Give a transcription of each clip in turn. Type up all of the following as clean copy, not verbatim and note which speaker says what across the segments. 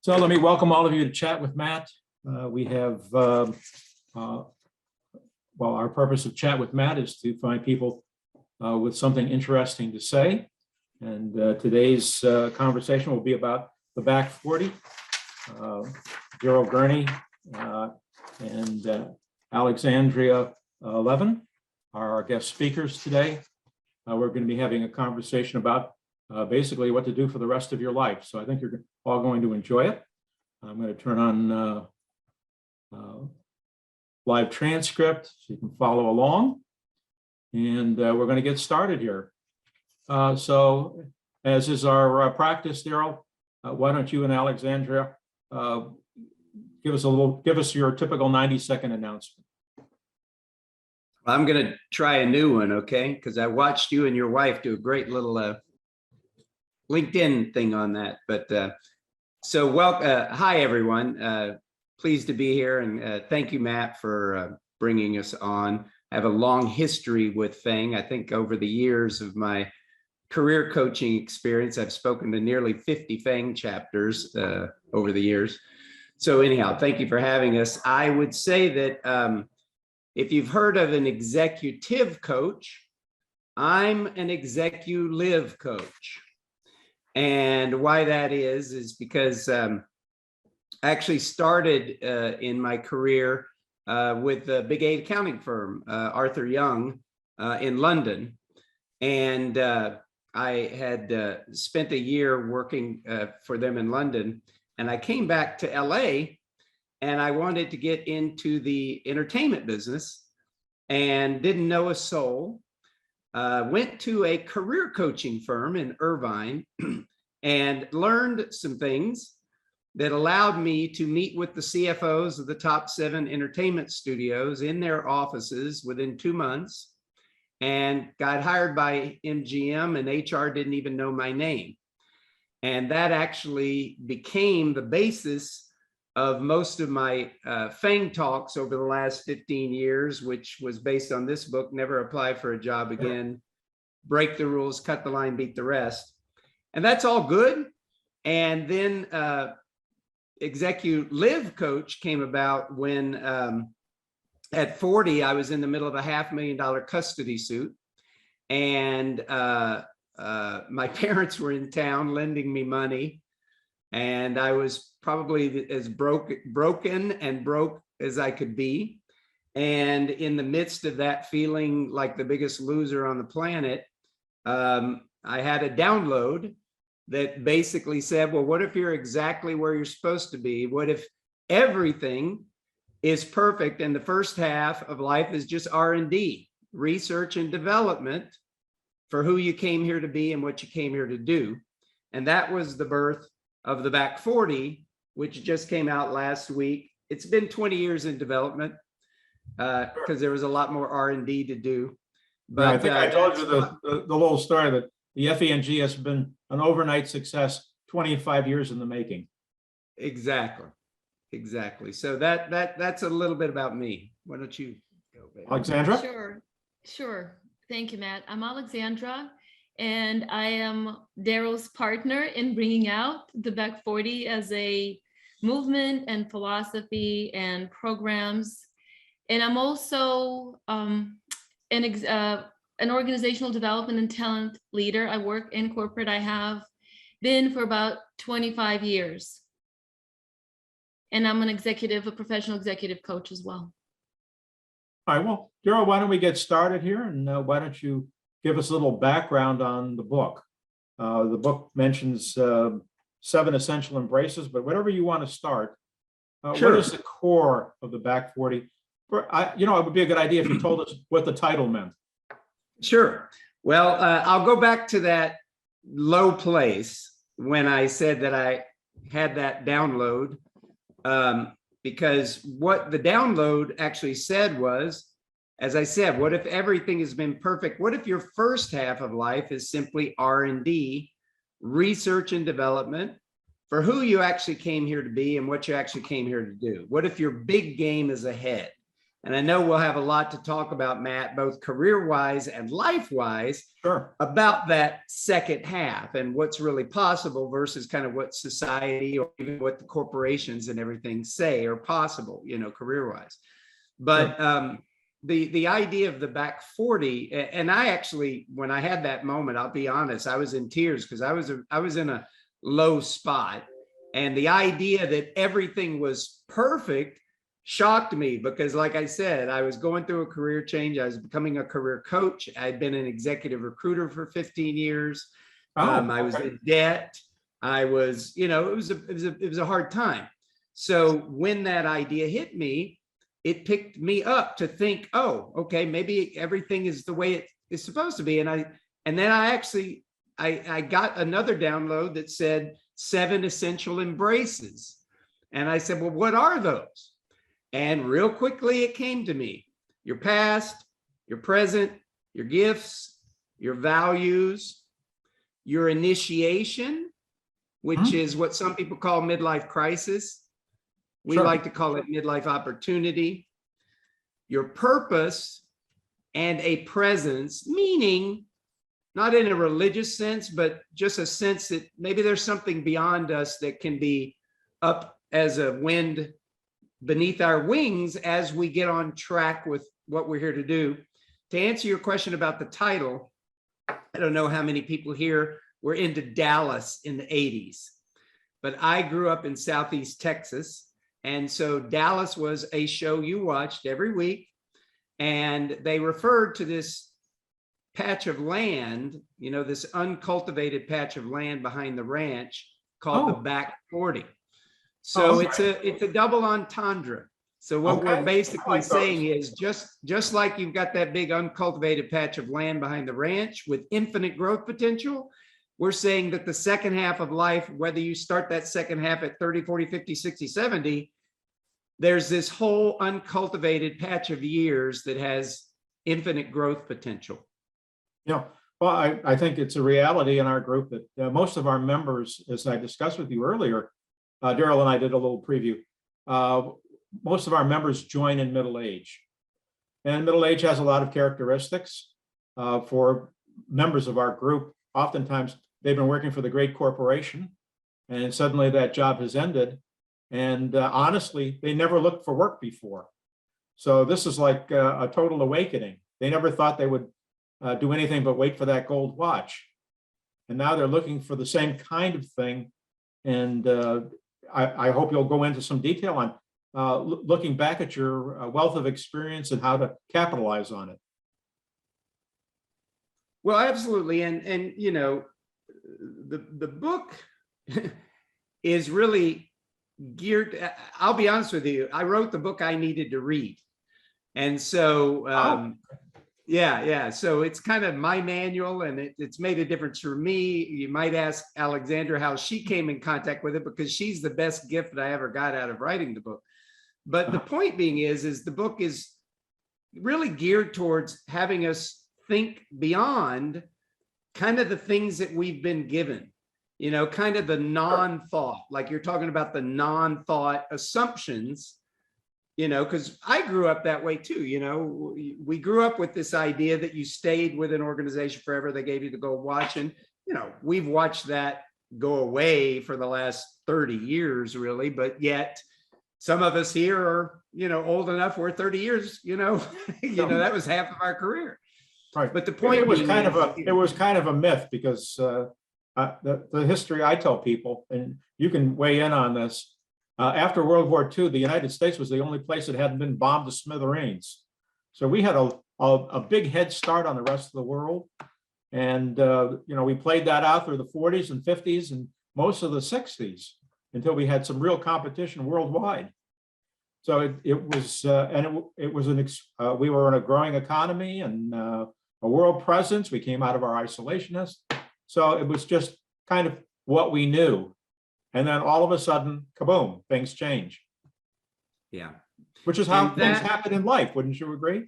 Speaker 1: So let me welcome all of you to Chat with Matt. We have, well, our purpose of Chat with Matt is to find people with something interesting to say. And today's conversation will be about the back 40. Darrell Gurney and Alexandria Levin are our guest speakers today. We're going to be having a conversation about basically what to do for the rest of your life. So I think you're all going to enjoy it. I'm going to turn on live transcript so you can follow along. And we're going to get started here. So as is our practice, Darrell, why don't you and Alexandria give us your typical 90-second announcement.
Speaker 2: I'm going to try a new one, okay? Because I watched you and your wife do a great little LinkedIn thing on that. But so hi, everyone. Pleased to be here. And thank you, Matt, for bringing us on. I have a long history with FANG. I think over the years of my career coaching experience, I've spoken to nearly 50 FANG chapters over the years. So anyhow, thank you for having us. I would say that if you've heard of an executive coach, I'm an executive coach. And why that is because I actually started in my career with the big 8 accounting firm, Arthur Young, in London. And I had spent a year working for them in London. And I came back to LA and I wanted to get into the entertainment business and didn't know a soul. Went to a career coaching firm in Irvine and learned some things that allowed me to meet with the CFOs of the top 7 entertainment studios in their offices within 2 months, and got hired by MGM, and HR didn't even know my name. And that actually became the basis of most of my FANG talks over the last 15 years, which was based on this book, Never Apply for a Job Again, Break the Rules, Cut the Line, Beat the Rest. And that's all good. And then Executive Coach came about when at 40, I was in the middle of a $500,000 custody suit. And my parents were in town lending me money. And I was probably as broken and broke as I could be. And in the midst of that feeling like the biggest loser on the planet, I had a download that basically said, well, what if you're exactly where you're supposed to be? What if everything is perfect and the first half of life is just R&D, research and development for who you came here to be and what you came here to do? And that was the birth of the Back 40, which just came out last week. It's been 20 years in development because there was a lot more R&D to do. But
Speaker 1: yeah, I think I told you the little story that the FENG has been an overnight success, 25 years in the making.
Speaker 2: Exactly. So that's a little bit about me. Why don't you go, baby?
Speaker 1: Alexandra?
Speaker 3: Sure. Thank you, Matt. I'm Alexandra, and I am Darrell's partner in bringing out the Back 40 as a movement and philosophy and programs. And I'm also an organizational development and talent leader. I work in corporate. I have been for about 25 years. And I'm a professional executive coach as well.
Speaker 1: All right, well, Darrell, why don't we get started here? And why don't you give us a little background on the book? The book mentions 7 essential embraces, but whatever you want to start,
Speaker 2: Sure.
Speaker 1: What is the core of the Back 40? It would be a good idea if you told us what the title meant.
Speaker 2: Sure. Well, I'll go back to that low place when I said that I had that download, because what the download actually said was, as I said, what if everything has been perfect? What if your first half of life is simply R&D, research and development for who you actually came here to be and what you actually came here to do? What if your big game is ahead? And I know we'll have a lot to talk about, Matt, both career-wise and life-wise,
Speaker 1: Sure.
Speaker 2: about that second half and what's really possible versus kind of what society or even what the corporations and everything say are possible, career-wise. But the idea of the back 40, and I actually, when I had that moment, I'll be honest, I was in tears because I was in a low spot. And the idea that everything was perfect shocked me because, like I said, I was going through a career change. I was becoming a career coach. I'd been an executive recruiter for 15 years. I was in debt. I was, it was a hard time. So when that idea hit me, it picked me up to think, oh, okay, maybe everything is the way it is supposed to be. And then I got another download that said 7 essential embraces. And I said, well, what are those? And real quickly, it came to me: your past, your present, your gifts, your values, your initiation, which is what some people call midlife crisis. We like to call it midlife opportunity. Your purpose and a presence, meaning not in a religious sense, but just a sense that maybe there's something beyond us that can be up as a wind beneath our wings as we get on track with what we're here to do. To answer your question about the title, I don't know how many people here were into Dallas in the 80s, but I grew up in Southeast Texas. And so Dallas was a show you watched every week. And they referred to this patch of land, this uncultivated patch of land behind the ranch called the back 40. So it's a double entendre. So what we're basically saying is just like you've got that big uncultivated patch of land behind the ranch with infinite growth potential, we're saying that the second half of life, whether you start that second half at 30, 40, 50, 60, 70, there's this whole uncultivated patch of years that has infinite growth potential.
Speaker 1: Well, I think it's a reality in our group that most of our members, as I discussed with you earlier, Darrell and I did a little preview. Most of our members join in middle age. And middle age has a lot of characteristics. For members of our group, oftentimes they've been working for the great corporation, and suddenly that job has ended. And honestly, they never looked for work before. So this is like a total awakening. They never thought they would do anything but wait for that gold watch. And now they're looking for the same kind of thing. And I hope you'll go into some detail on looking back at your wealth of experience and how to capitalize on it.
Speaker 2: Well, absolutely. And the book is really geared, I'll be honest with you, I wrote the book I needed to read. And so, yeah. So it's kind of my manual, and it's made a difference for me. You might ask Alexandra how she came in contact with it, because she's the best gift that I ever got out of writing the book. But the point being is the book is really geared towards having us think beyond kind of the things that we've been given, kind of the non-thought, like you're talking about the non-thought assumptions, because I grew up that way too. We grew up with this idea that you stayed with an organization forever. They gave you the gold watch, and we've watched that go away for the last 30 years, really. But yet some of us here are, old enough where 30 years, that was half of our career.
Speaker 1: Right.
Speaker 2: But the point
Speaker 1: it was kind of a myth, because the history I tell people, and you can weigh in on this, after World War II, the United States was the only place that hadn't been bombed to smithereens. So we had a big head start on the rest of the world. And, we played that out through the 40s and 50s and most of the 60s until we had some real competition worldwide. So we were in a growing economy and a world presence. We came out of our isolationist. So it was just kind of what we knew. And then all of a sudden, kaboom, things change.
Speaker 2: Yeah.
Speaker 1: Which is how things happen in life. Wouldn't you agree?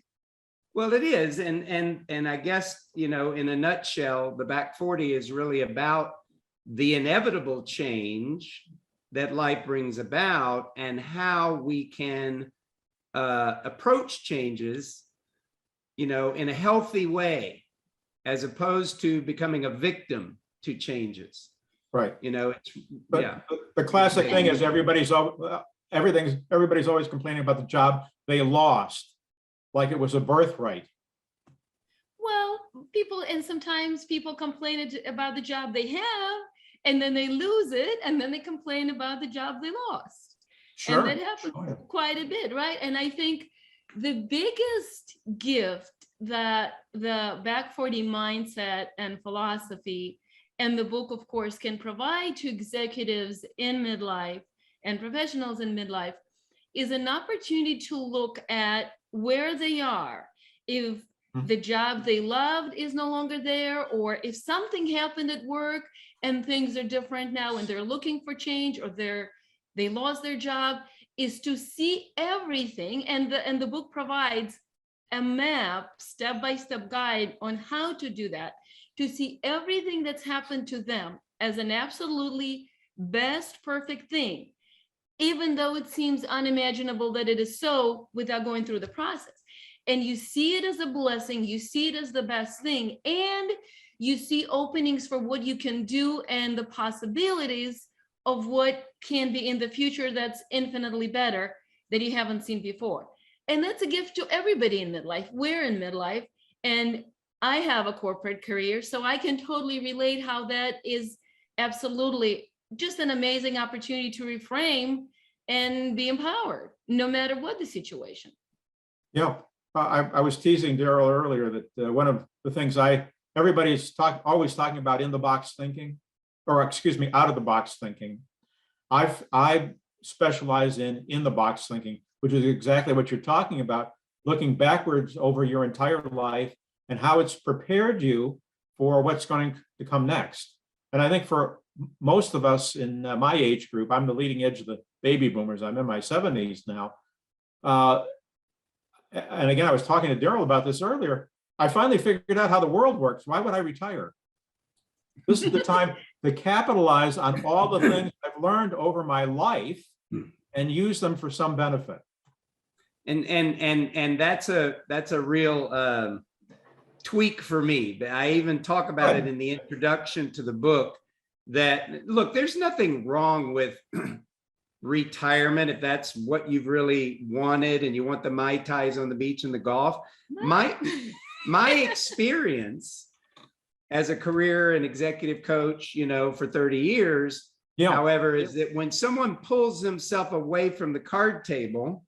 Speaker 2: Well, it is. And I guess, in a nutshell, the back 40 is really about the inevitable change that life brings about and how we can approach changes, in a healthy way, as opposed to becoming a victim to changes.
Speaker 1: Right.
Speaker 2: It's,
Speaker 1: But
Speaker 2: yeah.
Speaker 1: the classic thing is everybody's always complaining about the job they lost, like it was a birthright.
Speaker 3: Well, sometimes people complain about the job they have, and then they lose it, and then they complain about the job they lost.
Speaker 1: Sure.
Speaker 3: And that happens quite a bit, right? And I think the biggest gift that the back 40 mindset and philosophy and the book, of course, can provide to executives in midlife and professionals in midlife is an opportunity to look at where they are. If the job they loved is no longer there, or if something happened at work and things are different now and they're looking for change, or they lost their job, is to see everything. And the book provides a map, step-by-step guide on how to do that, to see everything that's happened to them as an absolutely best, perfect thing, even though it seems unimaginable that it is so without going through the process. And you see it as a blessing, you see it as the best thing, and you see openings for what you can do and the possibilities of what can be in the future that's infinitely better that you haven't seen before. And that's a gift to everybody in midlife. We're in midlife, and I have a corporate career, so I can totally relate how that is absolutely just an amazing opportunity to reframe and be empowered, no matter what the situation.
Speaker 1: Yeah, I was teasing Darrell earlier that one of the things everybody's always talking about in the box thinking, or excuse me, out of the box thinking. I specialize in the box thinking, which is exactly what you're talking about, looking backwards over your entire life and how it's prepared you for what's going to come next. And I think for most of us in my age group, I'm the leading edge of the baby boomers. I'm in my 70s now. And again, I was talking to Darrell about this earlier. I finally figured out how the world works. Why would I retire? This is the time to capitalize on all the things I've learned over my life and use them for some benefit.
Speaker 2: And that's a real tweak for me. I even talk about it in the introduction to the book, that look, there's nothing wrong with retirement if that's what you've really wanted and you want the Mai Tais on the beach and the golf. My experience as a career and executive coach, for 30 years, however, is that when someone pulls themselves away from the card table,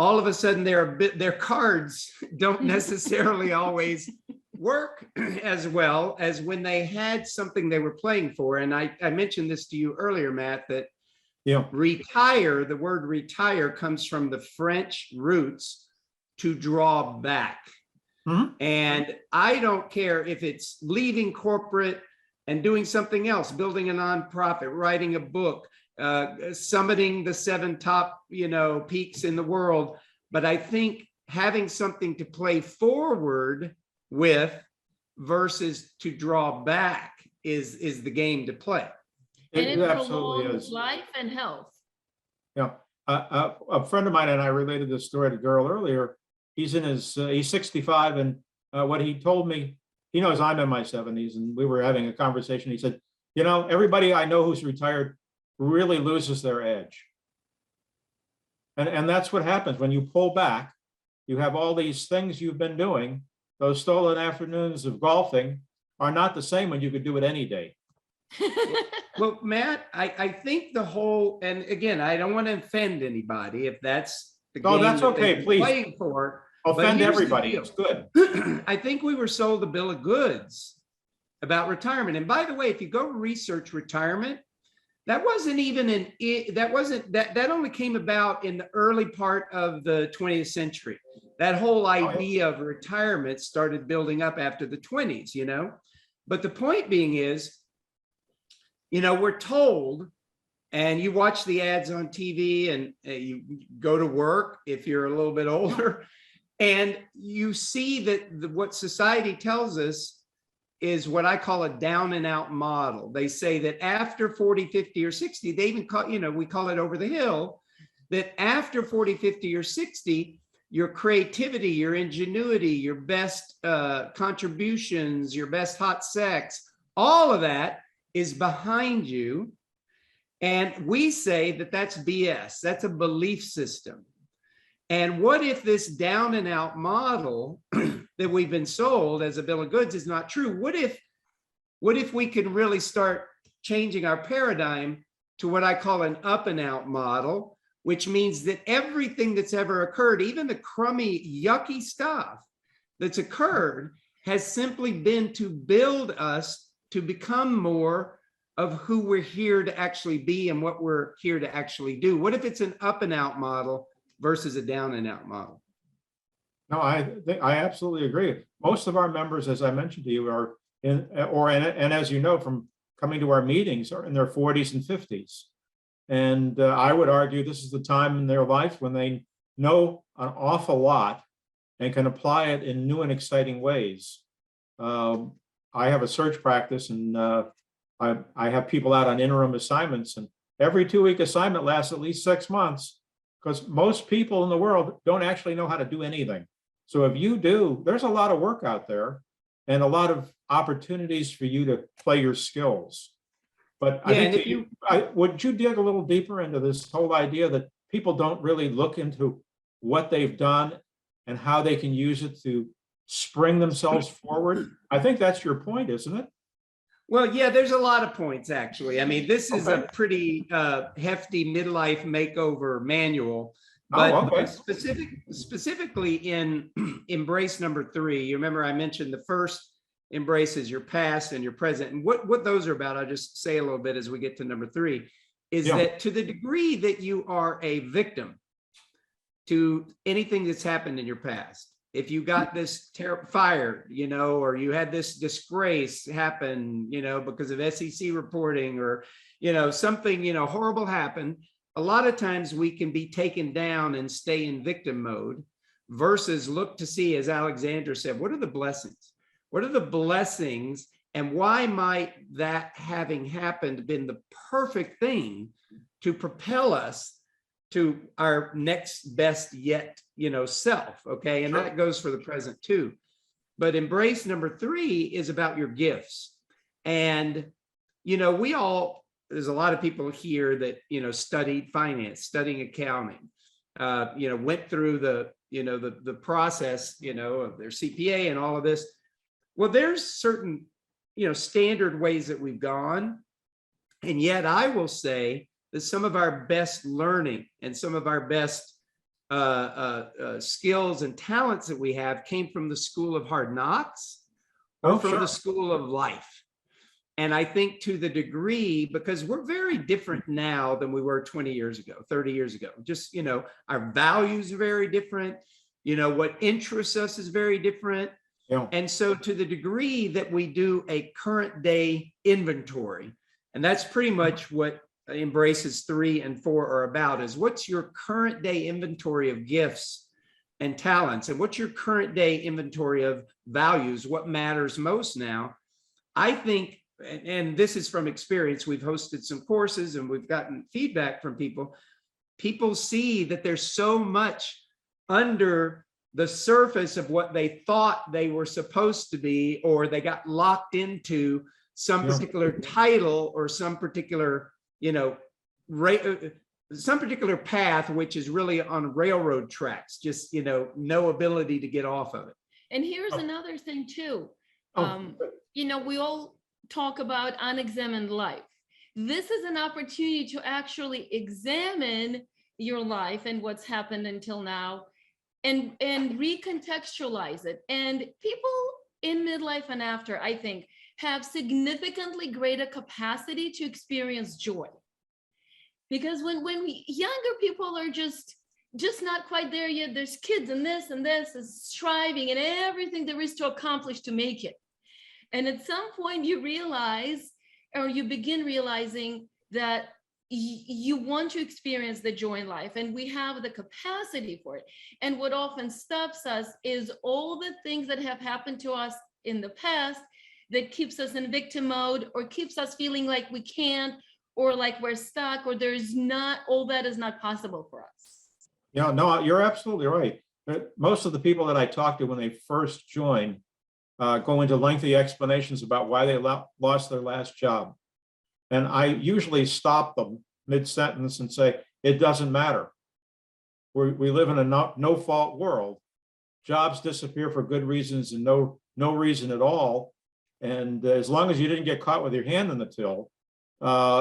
Speaker 2: all of a sudden their cards don't necessarily always work as well as when they had something they were playing for. And I mentioned this to you earlier, Matt, that retire, the word retire comes from the French roots to draw back. And I don't care if it's leaving corporate and doing something else, building a nonprofit, writing a book, summiting the 7 top, peaks in the world. But I think having something to play forward with versus to draw back is the game to play.
Speaker 3: And it
Speaker 1: absolutely
Speaker 3: prolongs
Speaker 1: is.
Speaker 3: life and health.
Speaker 1: Yeah, a friend of mine and I related this story to Darrell earlier. He's 65, and what he told me, he knows I'm in my 70s, and we were having a conversation. He said, everybody I know who's retired really loses their edge. And that's what happens when you pull back. You have all these things you've been doing. Those stolen afternoons of golfing are not the same when you could do it any day.
Speaker 2: Well, Matt, I think the whole, and again, I don't want to offend anybody if that's the game
Speaker 1: that's okay,
Speaker 2: they're
Speaker 1: please.
Speaker 2: playing for.
Speaker 1: Offend everybody. It's good.
Speaker 2: I think we were sold a bill of goods about retirement. And by the way, if you go research retirement, that wasn't even that only came about in the early part of the 20th century. That whole idea of retirement started building up after the 20s, But the point being is, we're told, and you watch the ads on TV and you go to work if you're a little bit older, and you see that what society tells us is what I call a down and out model. They say that after 40, 50, or 60, they even call, we call it over the hill, that after 40, 50, or 60, your creativity, your ingenuity, your best contributions, your best hot sex, all of that is behind you. And we say that that's BS. That's a belief system. And what if this down and out model that we've been sold as a bill of goods is not true? What if we can really start changing our paradigm to what I call an up and out model, which means that everything that's ever occurred, even the crummy, yucky stuff that's occurred, has simply been to build us to become more of who we're here to actually be and what we're here to actually do? What if it's an up and out model versus a down and out model?
Speaker 1: No, I absolutely agree. Most of our members, as I mentioned to you, are and as you know from coming to our meetings, are in their 40s and 50s. And I would argue this is the time in their life when they know an awful lot and can apply it in new and exciting ways. I have a search practice, and I have people out on interim assignments, and every 2-week assignment lasts at least 6 months, because most people in the world don't actually know how to do anything. So if you do, there's a lot of work out there and a lot of opportunities for you to play your skills. But I
Speaker 2: Yeah,
Speaker 1: think would you dig a little deeper into this whole idea that people don't really look into what they've done and how they can use it to spring themselves forward? I think that's your point, isn't it?
Speaker 2: well, yeah, there's a lot of points, actually. I mean, this is
Speaker 1: Okay.
Speaker 2: a pretty hefty midlife makeover manual,
Speaker 1: Oh,
Speaker 2: but
Speaker 1: okay.
Speaker 2: specifically in embrace number 3, you remember I mentioned the first embrace is your past and your present. And what those are about, I'll just say a little bit as we get to number 3, is that to the degree that you are a victim to anything that's happened in your past, if you got this fired, or you had this disgrace happen, because of SEC reporting, or, something, horrible happened, a lot of times we can be taken down and stay in victim mode versus look to see, as Alexandra said, what are the blessings? What are the blessings, and why might that having happened been the perfect thing to propel us to our next best yet, self, okay? And that goes for the present too. But embrace number 3 is about your gifts. And, there's a lot of people here that, studied finance, studying accounting, went through the process, of their CPA and all of this. Well, there's certain, standard ways that we've gone. And yet I will say that some of our best learning and some of our best skills and talents that we have came from the school of hard knocks or from the school of life. And I think to the degree, because we're very different now than we were 20 years ago, 30 years ago, just, our values are very different. What interests us is very different.
Speaker 1: Yeah.
Speaker 2: And so to the degree that we do a current day inventory, and that's pretty much what embraces 3 and 4 are about, is what's your current day inventory of gifts and talents, and what's your current day inventory of values, what matters most now. I think, and this is from experience, we've hosted some courses and we've gotten feedback from people see that there's so much under the surface of what they thought they were supposed to be, or they got locked into some particular title or some particular, some particular path, which is really on railroad tracks, just, no ability to get off of it.
Speaker 3: And here's another thing too. We all talk about unexamined life. This is an opportunity to actually examine your life and what's happened until now, and recontextualize it. And people in midlife and after, I think, have significantly greater capacity to experience joy. Because when younger people are just not quite there yet, there's kids and this is striving and everything there is to accomplish to make it. And at some point you realize, or you begin realizing, that you want to experience the joy in life, and we have the capacity for it. And what often stops us is all the things that have happened to us in the past that keeps us in victim mode, or keeps us feeling like we can't, or like we're stuck, or there's not, all that is not possible for us.
Speaker 1: Yeah, no, you're absolutely right. Most of the people that I talk to when they first join go into lengthy explanations about why they lost their last job. And I usually stop them mid-sentence and say, it doesn't matter. We live in a no-fault world. Jobs disappear for good reasons and no reason at all. And as long as you didn't get caught with your hand in the till,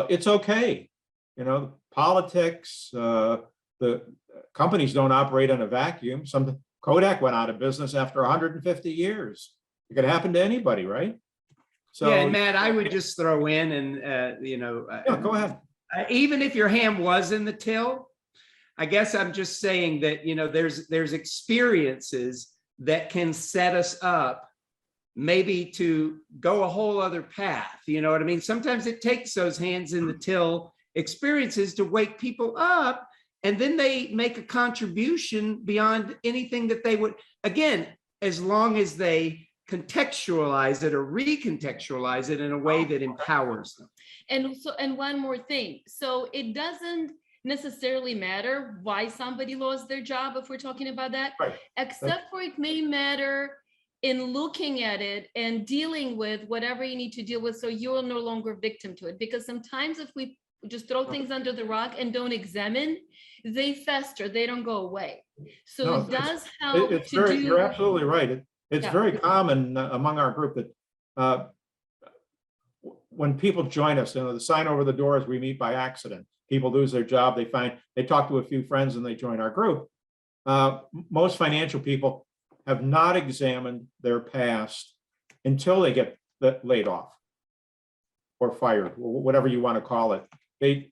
Speaker 1: it's okay. You know, politics, the companies don't operate in a vacuum. Kodak went out of business after 150 years. It could happen to anybody, right? So,
Speaker 2: Yeah, and Matt, I would just throw in and,
Speaker 1: yeah, go ahead.
Speaker 2: even if your hand was in the till, I guess I'm just saying that, there's experiences that can set us up maybe to go a whole other path. You know what I mean? Sometimes it takes those hands in the till experiences to wake people up, and then they make a contribution beyond anything that they would, again, as long as they contextualize it or recontextualize it in a way that empowers them.
Speaker 3: And one more thing. So it doesn't necessarily matter why somebody lost their job, if we're talking about that,
Speaker 1: Right.
Speaker 3: except for it may matter in looking at it and dealing with whatever you need to deal with, so you're no longer victim to it. Because sometimes if we just throw things under the rug and don't examine, they fester, they don't go away. So
Speaker 1: No,
Speaker 3: it does help
Speaker 1: It's
Speaker 3: to
Speaker 1: very,
Speaker 3: do.
Speaker 1: you're absolutely right. It's
Speaker 3: Yeah.
Speaker 1: very common among our group that when people join us, the sign over the door is we meet by accident. People lose their job, they talk to a few friends and they join our group. Most financial people have not examined their past until they get laid off or fired, or whatever you want to call it. They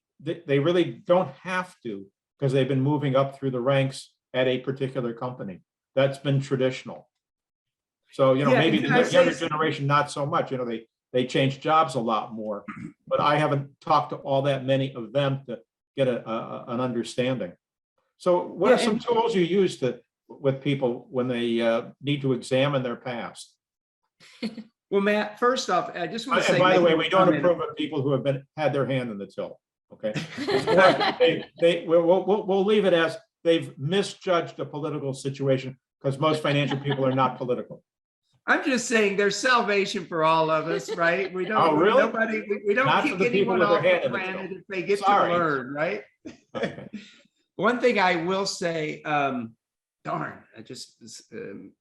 Speaker 1: really don't have to, because they've been moving up through the ranks at a particular company. That's been traditional. So,
Speaker 2: Yeah,
Speaker 1: maybe
Speaker 2: and
Speaker 1: the
Speaker 2: I say-
Speaker 1: younger generation, not so much, they change jobs a lot more, but I haven't talked to all that many of them to get an understanding. So what
Speaker 2: Yeah,
Speaker 1: are some
Speaker 2: and-
Speaker 1: tools you use with people when they need to examine their past?
Speaker 2: Well, Matt, first off, I just want to say.
Speaker 1: And by the
Speaker 2: make
Speaker 1: way,
Speaker 2: a
Speaker 1: we don't
Speaker 2: comment.
Speaker 1: approve of people who have had their hand in the till, okay? It's more, we'll leave it as they've misjudged a political situation, because most financial people are not political.
Speaker 2: I'm just saying there's salvation for all of us, right? We don't,
Speaker 1: Oh, really?
Speaker 2: we don't
Speaker 1: Not for
Speaker 2: kick
Speaker 1: the people
Speaker 2: anyone
Speaker 1: with their
Speaker 2: off the
Speaker 1: hand in the
Speaker 2: planet
Speaker 1: till.
Speaker 2: if they get
Speaker 1: Sorry.
Speaker 2: to learn, right?
Speaker 1: Okay.
Speaker 2: One thing I will say, darn, I just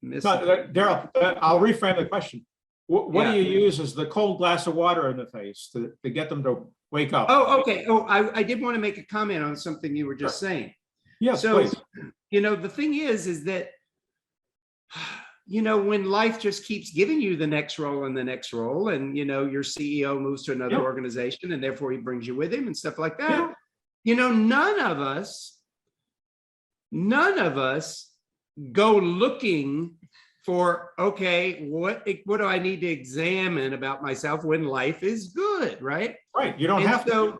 Speaker 2: missed.
Speaker 1: No, Darrell, I'll reframe the question. What do
Speaker 2: Yeah.
Speaker 1: you use as the cold glass of water in the face to get them to wake up?
Speaker 2: Oh, okay. Oh, I did want to make a comment on something you were just saying.
Speaker 1: Yes,
Speaker 2: So,
Speaker 1: please.
Speaker 2: the thing is that, when life just keeps giving you the next role and the next role, and, your CEO moves to another
Speaker 1: Yeah.
Speaker 2: organization and therefore he brings you with him and stuff like that.
Speaker 1: Yeah.
Speaker 2: None of us go looking for, okay, what do I need to examine about myself when life is good, right?
Speaker 1: Right, you don't
Speaker 2: And
Speaker 1: have to.
Speaker 2: so,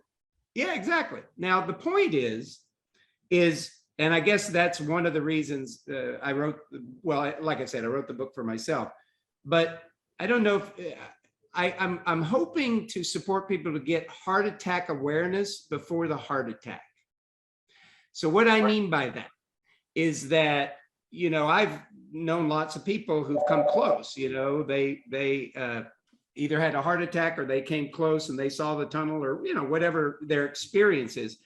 Speaker 2: yeah, exactly. Now, the point is, and I guess that's one of the reasons I wrote, like I said, I wrote the book for myself, but I don't know if I'm hoping to support people to get heart attack awareness before the heart attack. So what I mean by that is that, I've known lots of people who've come close, they either had a heart attack or they came close and they saw the tunnel, or, whatever their experience is.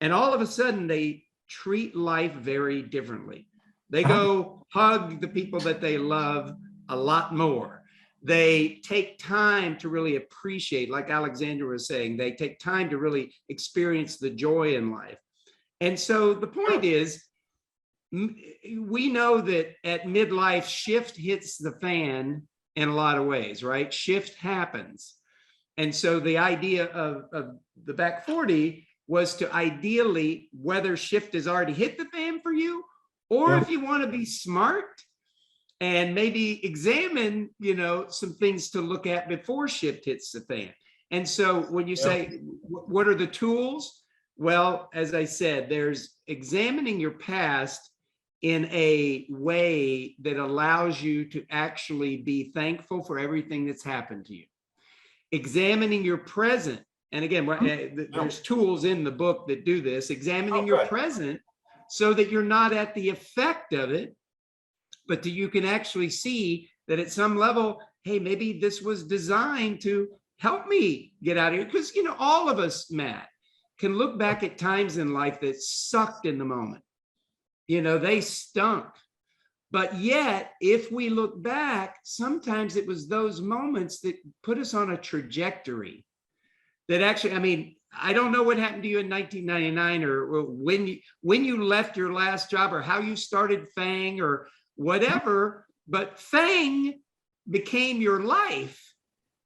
Speaker 2: And all of a sudden they treat life very differently. They go hug the people that they love a lot more. They take time to really appreciate, like Alexandra was saying, they take time to really experience the joy in life. And so the point is, we know that at midlife, shift hits the fan in a lot of ways, right? Shift happens. And so the idea of the back 40 was to ideally, whether shift has already hit the fan for you, or if you want to be smart and maybe examine, some things to look at before shift hits the fan. And so when you say, what are the tools? Well, as I said, there's examining your past in a way that allows you to actually be thankful for everything that's happened to you. Examining your present and again, there's tools in the book that do this, examining your
Speaker 1: good.
Speaker 2: present so that you're not at the effect of it, but that you can actually see that at some level, hey, maybe this was designed to help me get out of here. Because, all of us, Matt, can look back at times in life that sucked in the moment. They stunk. But yet, if we look back, sometimes it was those moments that put us on a trajectory that actually, I don't know what happened to you in 1999 or when you left your last job or how you started FANG or whatever, but FANG became your life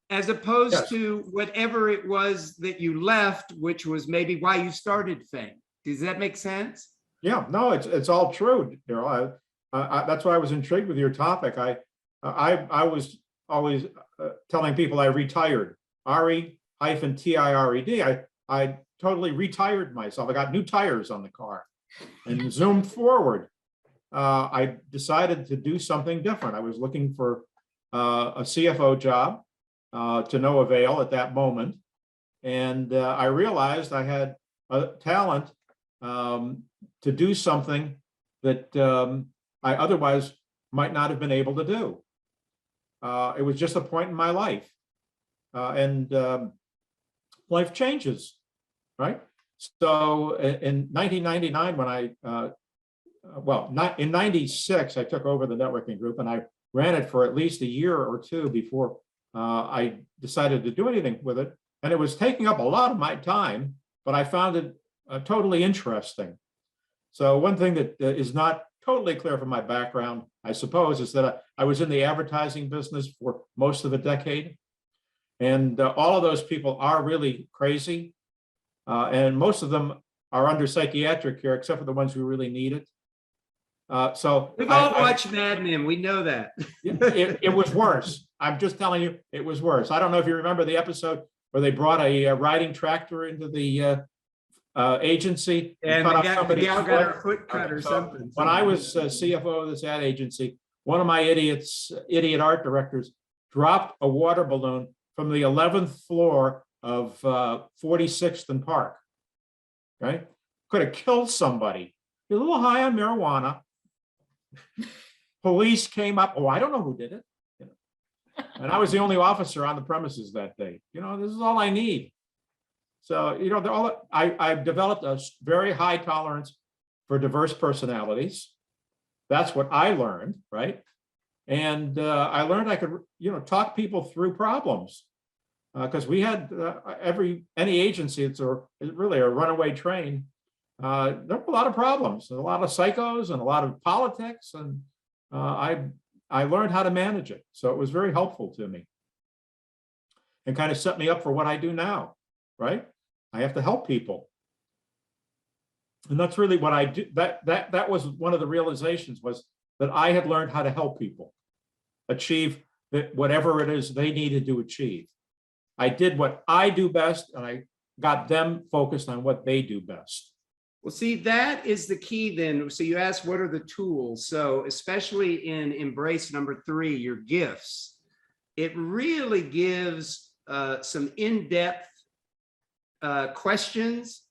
Speaker 2: as opposed
Speaker 1: Yes.
Speaker 2: to whatever it was that you left, which was maybe why you started FANG. Does that make sense?
Speaker 1: Yeah, no, it's all true, Darrell. That's why I was intrigued with your topic. I was always telling people I retired. RE-TIRED. I totally retired myself. I got new tires on the car and zoomed forward. I decided to do something different. I was looking for a CFO job to no avail at that moment. And I realized I had a talent to do something that I otherwise might not have been able to do. It was just a point in my life. And life changes, right? So in 1999, when not in 96, I took over the networking group and I ran it for at least a year or two before I decided to do anything with it. And it was taking up a lot of my time, but I found it totally interesting. So one thing that is not totally clear from my background, I suppose, is that I was in the advertising business for most of a decade. And all of those people are really crazy. And most of them are under psychiatric care, except for the ones who really need it. So
Speaker 2: we've all watched Mad Men. We know that.
Speaker 1: it was worse. I'm just telling you, it was worse. I don't know if you remember the episode where they brought a riding tractor into the agency
Speaker 2: and
Speaker 1: cut off
Speaker 2: the
Speaker 1: somebody's
Speaker 2: gal got her foot cut or
Speaker 1: So
Speaker 2: something.
Speaker 1: when I was CFO of this ad agency, one of my idiot art directors dropped a water balloon from the 11th floor of 46th and Park. Right? Could have killed somebody. A little high on marijuana. Police came up. Oh, I don't know who did it. And I was the only officer on the premises that day. This is all I need. So, I've developed a very high tolerance for diverse personalities. That's what I learned, right? And I learned I could, talk people through problems. Because we had any agency, it's really a runaway train. There were a lot of problems, and a lot of psychos, and a lot of politics, and I learned how to manage it. So it was very helpful to me, and kind of set me up for what I do now. Right? I have to help people, and that's really what I do. That was one of the realizations, was that I had learned how to help people achieve whatever it is they needed to achieve. I did what I do best, and I got them focused on what they do best.
Speaker 2: Well, see, that is the key then. So you asked, what are the tools? So especially in embrace number 3, your gifts, it really gives some in-depth questions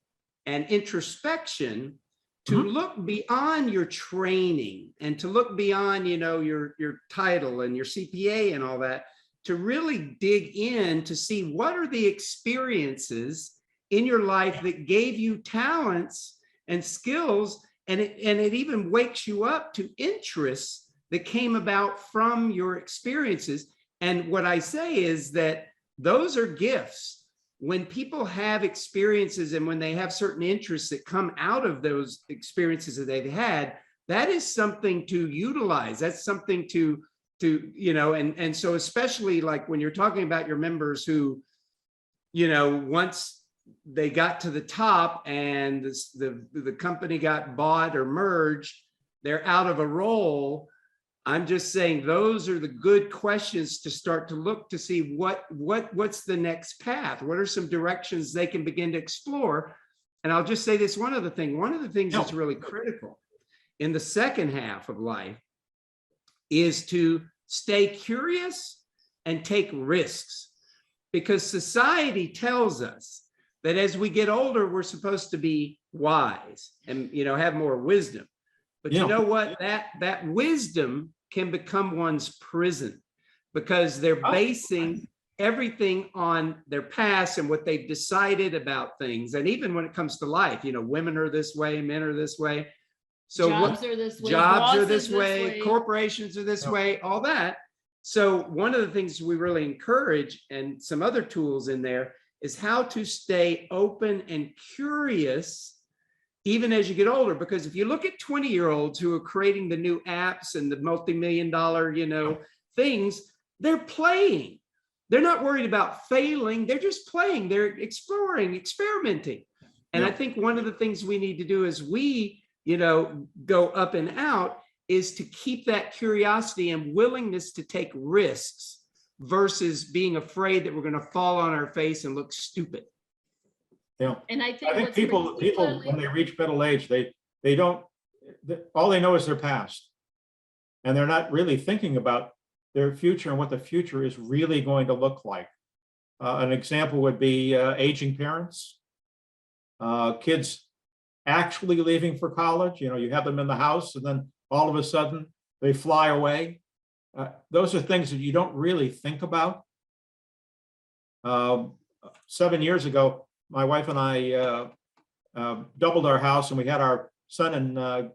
Speaker 2: and introspection to look beyond your training and to look beyond, your title and your CPA and all that, to really dig in to see what are the experiences in your life that gave you talents and skills, and it even wakes you up to interests that came about from your experiences. And what I say is that those are gifts. When people have experiences and when they have certain interests that come out of those experiences that they've had, that is something to utilize. That's something to and so especially like when you're talking about your members who, once they got to the top and the company got bought or merged, they're out of a role. I'm just saying those are the good questions to start to look to see what's the next path. What are some directions they can begin to explore? And I'll just say this one other thing. One of the things that's really critical in the second half of life is to stay curious and take risks, because society tells us that as we get older, we're supposed to be wise and, have more wisdom. But you know what? That wisdom can become one's prison because they're basing everything on their past and what they've decided about things. And even when it comes to life, women are this way, men are this way. So
Speaker 3: jobs are this way,
Speaker 2: jobs are
Speaker 3: bosses
Speaker 2: this way, corporations are this way, all that. So one of the things we really encourage, and some other tools in there, is how to stay open and curious even as you get older. Because if you look at 20-year-olds who are creating the new apps and the multi-million-dollar, things, they're playing. They're not worried about failing. They're just playing. They're exploring, experimenting. And I think one of the things we need to do as we, go up and out is to keep that curiosity and willingness to take risks versus being afraid that we're going to fall on our face and look stupid.
Speaker 1: Yeah.
Speaker 3: And I think what's
Speaker 1: people when they reach middle age, they don't, all they know is their past. And they're not really thinking about their future and what the future is really going to look like. An example would be aging parents, kids actually leaving for college. You have them in the house and then all of a sudden they fly away. Those are things that you don't really think about. 7 years ago, my wife and I doubled our house, and we had our son and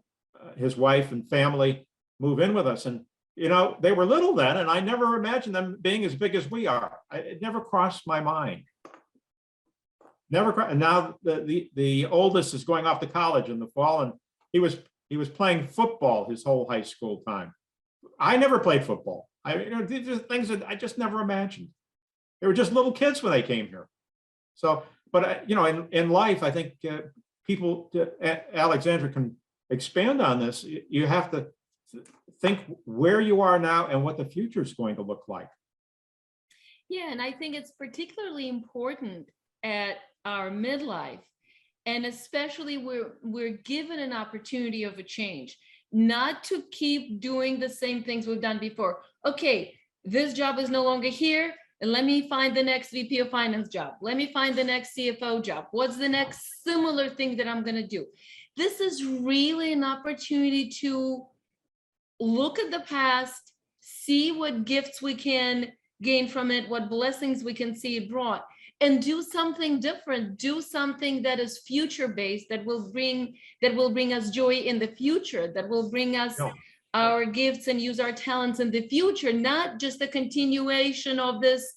Speaker 1: his wife and family move in with us. And, they were little then, and I never imagined them being as big as we are. It never crossed my mind. And now the oldest is going off to college in the fall, and he was playing football his whole high school time. I never played football. These are things that I just never imagined. They were just little kids when they came here. So, but in life, I think people, Alexandra can expand on this. You have to think where you are now and what the future is going to look like.
Speaker 3: Yeah, and I think it's particularly important at our midlife, and especially we're given an opportunity of a change, not to keep doing the same things we've done before. Okay, this job is no longer here, and let me find the next VP of finance job. Let me find the next CFO job. What's the next similar thing that I'm going to do? This is really an opportunity to look at the past, see what gifts we can gain from it, what blessings we can see it brought, and do something different, do something that is future-based, that will bring us joy in the future, that will bring us our gifts and use our talents in the future, not just a continuation of this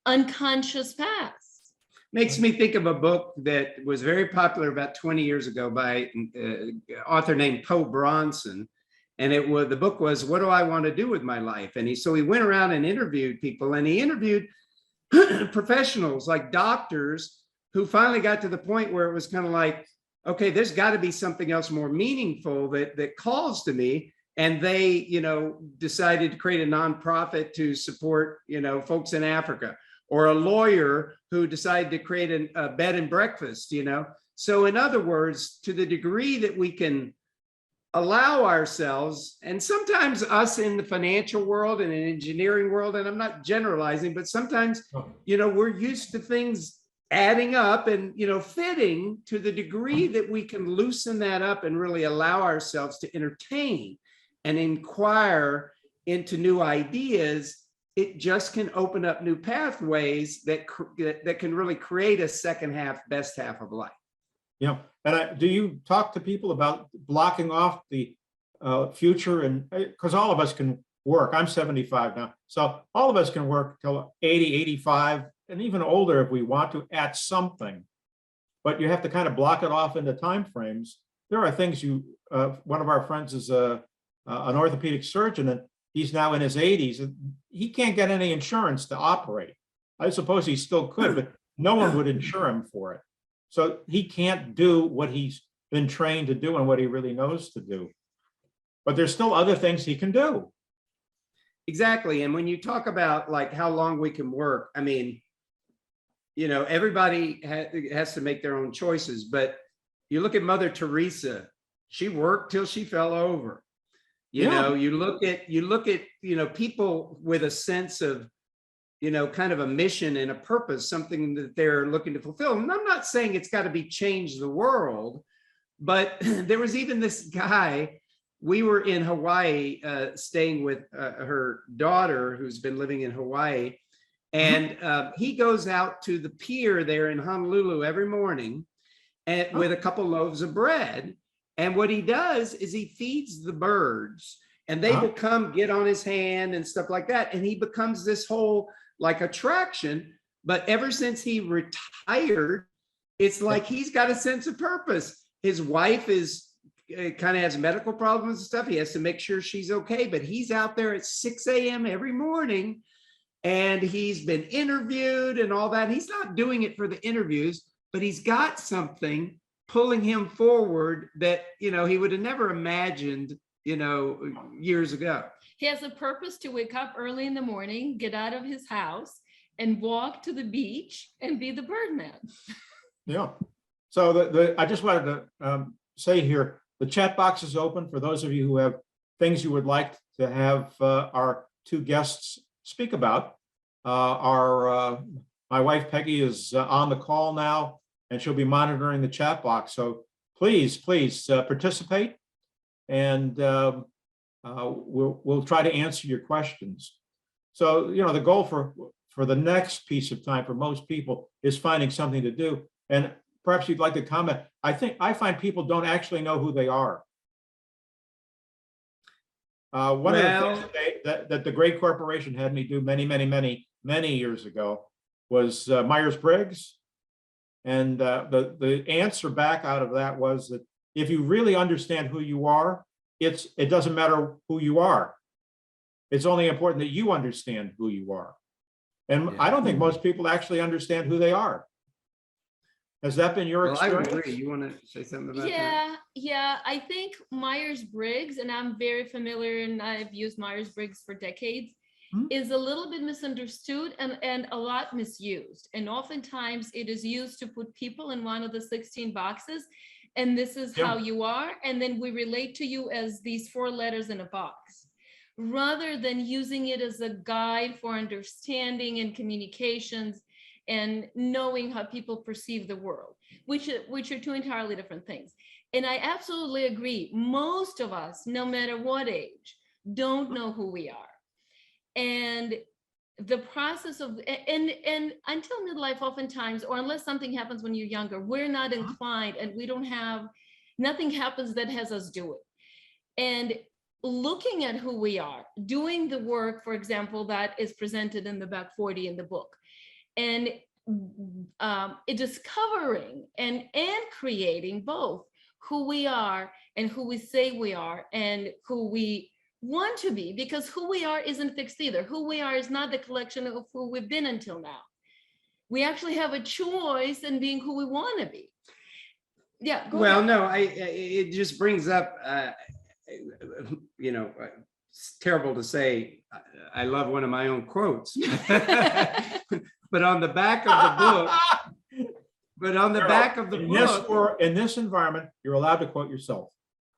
Speaker 3: unconscious past.
Speaker 2: Makes me think of a book that was very popular about 20 years ago by an author named Poe Bronson. And the book was, What Do I Want to Do with My Life? And he went around and interviewed people, and he interviewed professionals like doctors who finally got to the point where it was kind of like, okay, there's got to be something else more meaningful that calls to me. And they, decided to create a nonprofit to support, folks in Africa, or a lawyer who decided to create a bed and breakfast, So in other words, to the degree that we can allow ourselves, and sometimes us in the financial world and in engineering world, and I'm not generalizing, but sometimes, we're used to things adding up and, fitting. To the degree that we can loosen that up and really allow ourselves to entertain and inquire into new ideas, it just can open up new pathways that can really create a second half, best half of life.
Speaker 1: Yeah. And do you talk to people about blocking off the future? And because all of us can work. I'm 75 now. So all of us can work till 80, 85, and even older if we want to at something. But you have to kind of block it off into time frames. There are things one of our friends is an orthopedic surgeon, and he's now in his 80s. And he can't get any insurance to operate. I suppose he still could, but no one would insure him for it. So he can't do what he's been trained to do and what he really knows to do. But there's still other things he can do.
Speaker 2: Exactly. And when you talk about like how long we can work, I mean, everybody has to make their own choices. But you look at Mother Teresa, she worked till she fell over. You look at people with a sense of, kind of a mission and a purpose, something that they're looking to fulfill. And I'm not saying it's got to be change the world, but there was even this guy, we were in Hawaii, staying with her daughter who's been living in Hawaii. And he goes out to the pier there in Honolulu every morning with a couple loaves of bread. And what he does is he feeds the birds, and they will come get on his hand and stuff like that. And he becomes this whole like attraction. But ever since he retired, it's like he's got a sense of purpose. His wife is kind of has medical problems and stuff. He has to make sure she's okay, but he's out there at 6 a.m. every morning, and he's been interviewed and all that. He's not doing it for the interviews, but he's got something pulling him forward that, he would have never imagined, years ago.
Speaker 3: He has a purpose to wake up early in the morning, get out of his house and walk to the beach and be the Birdman.
Speaker 1: Yeah. So I just wanted to say here, the chat box is open for those of you who have things you would like to have our two guests speak about. My wife Peggy is on the call now, and she'll be monitoring the chat box. So please participate, and we'll try to answer your questions. So the goal for the next piece of time for most people is finding something to do. And perhaps you'd like to comment. I find people don't actually know who they are. One of the things that the great corporation had me do many years ago was Myers-Briggs. And the answer back out of that was that if you really understand who you are, it doesn't matter who you are. It's only important that you understand who you are. And I don't think most people actually understand who they are. Has that been your experience?
Speaker 2: I agree. You want to say something about that?
Speaker 3: Yeah. I think Myers-Briggs, and I'm very familiar and I've used Myers-Briggs for decades, is a little bit misunderstood and a lot misused. And oftentimes it is used to put people in one of the 16 boxes, and this is how you are. And then we relate to you as these 4 letters in a box, rather than using it as a guide for understanding and communications and knowing how people perceive the world, which are 2 entirely different things. And I absolutely agree. Most of us, no matter what age, don't know who we are. And the process of, and until midlife oftentimes, or unless something happens when you're younger, we're not inclined, and we don't have, nothing happens that has us do it. And looking at who we are, doing the work, for example, that is presented in the back 40 in the book, and discovering and creating both who we are and who we say we are and who we want to be, because who we are isn't fixed either. Who we are is not the collection of who we've been until now. We actually have a choice in being who we want to be. Yeah.
Speaker 2: Well, no, it just brings up, it's terrible to say, I love one of my own quotes, but on the back of the book,
Speaker 1: in this environment, you're allowed to quote yourself.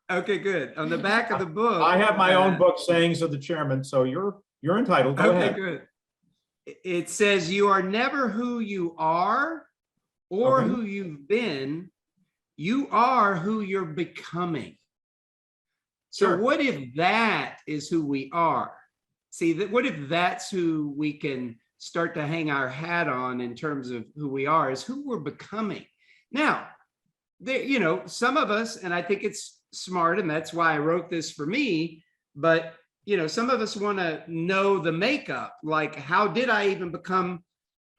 Speaker 2: Okay, good. On the back of the book,
Speaker 1: I have my own book, Sayings of the Chairman, so you're entitled. Go ahead.
Speaker 2: Good. It says, you are never who you are or who you've been. You are who you're becoming. So what if that is who we are? See, what if that's who we can start to hang our hat on in terms of who we are, is who we're becoming. Now, some of us, and I think it's smart, and that's why I wrote this for me, but some of us want to know the makeup, like, how did I even become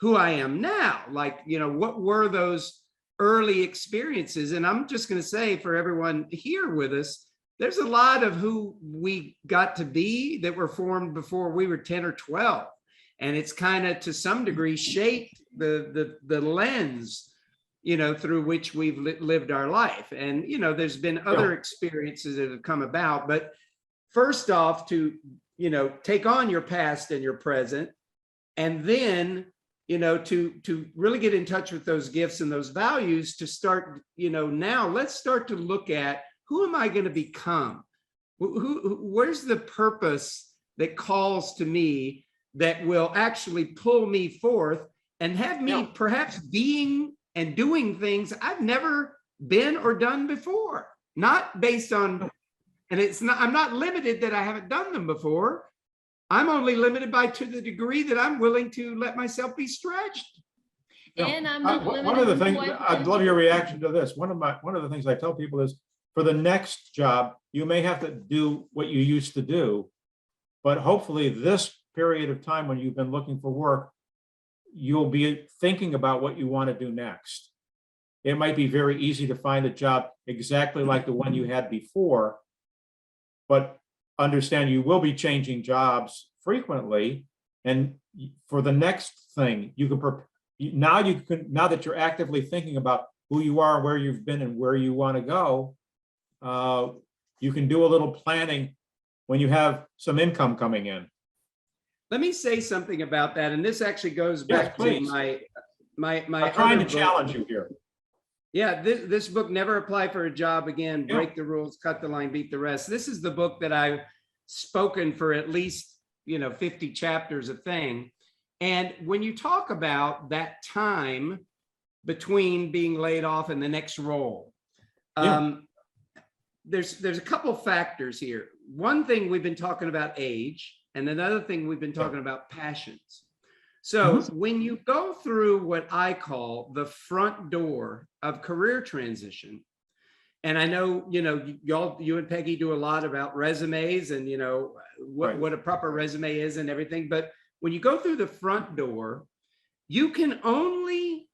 Speaker 2: who I am now? Like, what were those early experiences? And I'm just going to say, for everyone here with us, there's a lot of who we got to be that were formed before we were 10 or 12. And it's kind of, to some degree, shaped the lens, through which we've lived our life. And, there's been other experiences that have come about. But first off, to, take on your past and your present, and then, to really get in touch with those gifts and those values, to start, now let's start to look at, who am I going to become? Where's the purpose that calls to me that will actually pull me forth and have me
Speaker 1: Yeah.
Speaker 2: perhaps being and doing things I've never been or done before. Not based on, and it's not, I'm not limited that I haven't done them before. I'm only limited by to the degree that I'm willing to let myself be stretched.
Speaker 1: Yeah.
Speaker 3: And I'm not
Speaker 1: One of the
Speaker 3: limited in
Speaker 1: things,
Speaker 3: who
Speaker 1: I'd love your reaction to this. One of the things I tell people is, for the next job, you may have to do what you used to do, but hopefully this period of time when you've been looking for work, you'll be thinking about what you want to do next. It might be very easy to find a job exactly like the one you had before, but understand you will be changing jobs frequently. And for the next thing, you can, now that you're actively thinking about who you are, where you've been, and where you want to go, you can do a little planning when you have some income coming in.
Speaker 2: Let me say something about that. And this actually goes
Speaker 1: Yes,
Speaker 2: back to
Speaker 1: please.
Speaker 2: my
Speaker 1: I'm trying
Speaker 2: other
Speaker 1: to
Speaker 2: book.
Speaker 1: challenge you here.
Speaker 2: Yeah, this book, Never Apply for a Job Again,
Speaker 1: Yeah.
Speaker 2: Break the Rules, Cut the Line, Beat the Rest. This is the book that I've spoken for at least, 50 chapters a thing. And when you talk about that time between being laid off and the next role,
Speaker 1: Yeah.
Speaker 2: there's a couple factors here. One thing we've been talking about age, and another thing we've been talking about passions. So when you go through what I call the front door of career transition, and I know, you and Peggy do a lot about resumes and, what a proper resume is and everything. But when you go through the front door, you can only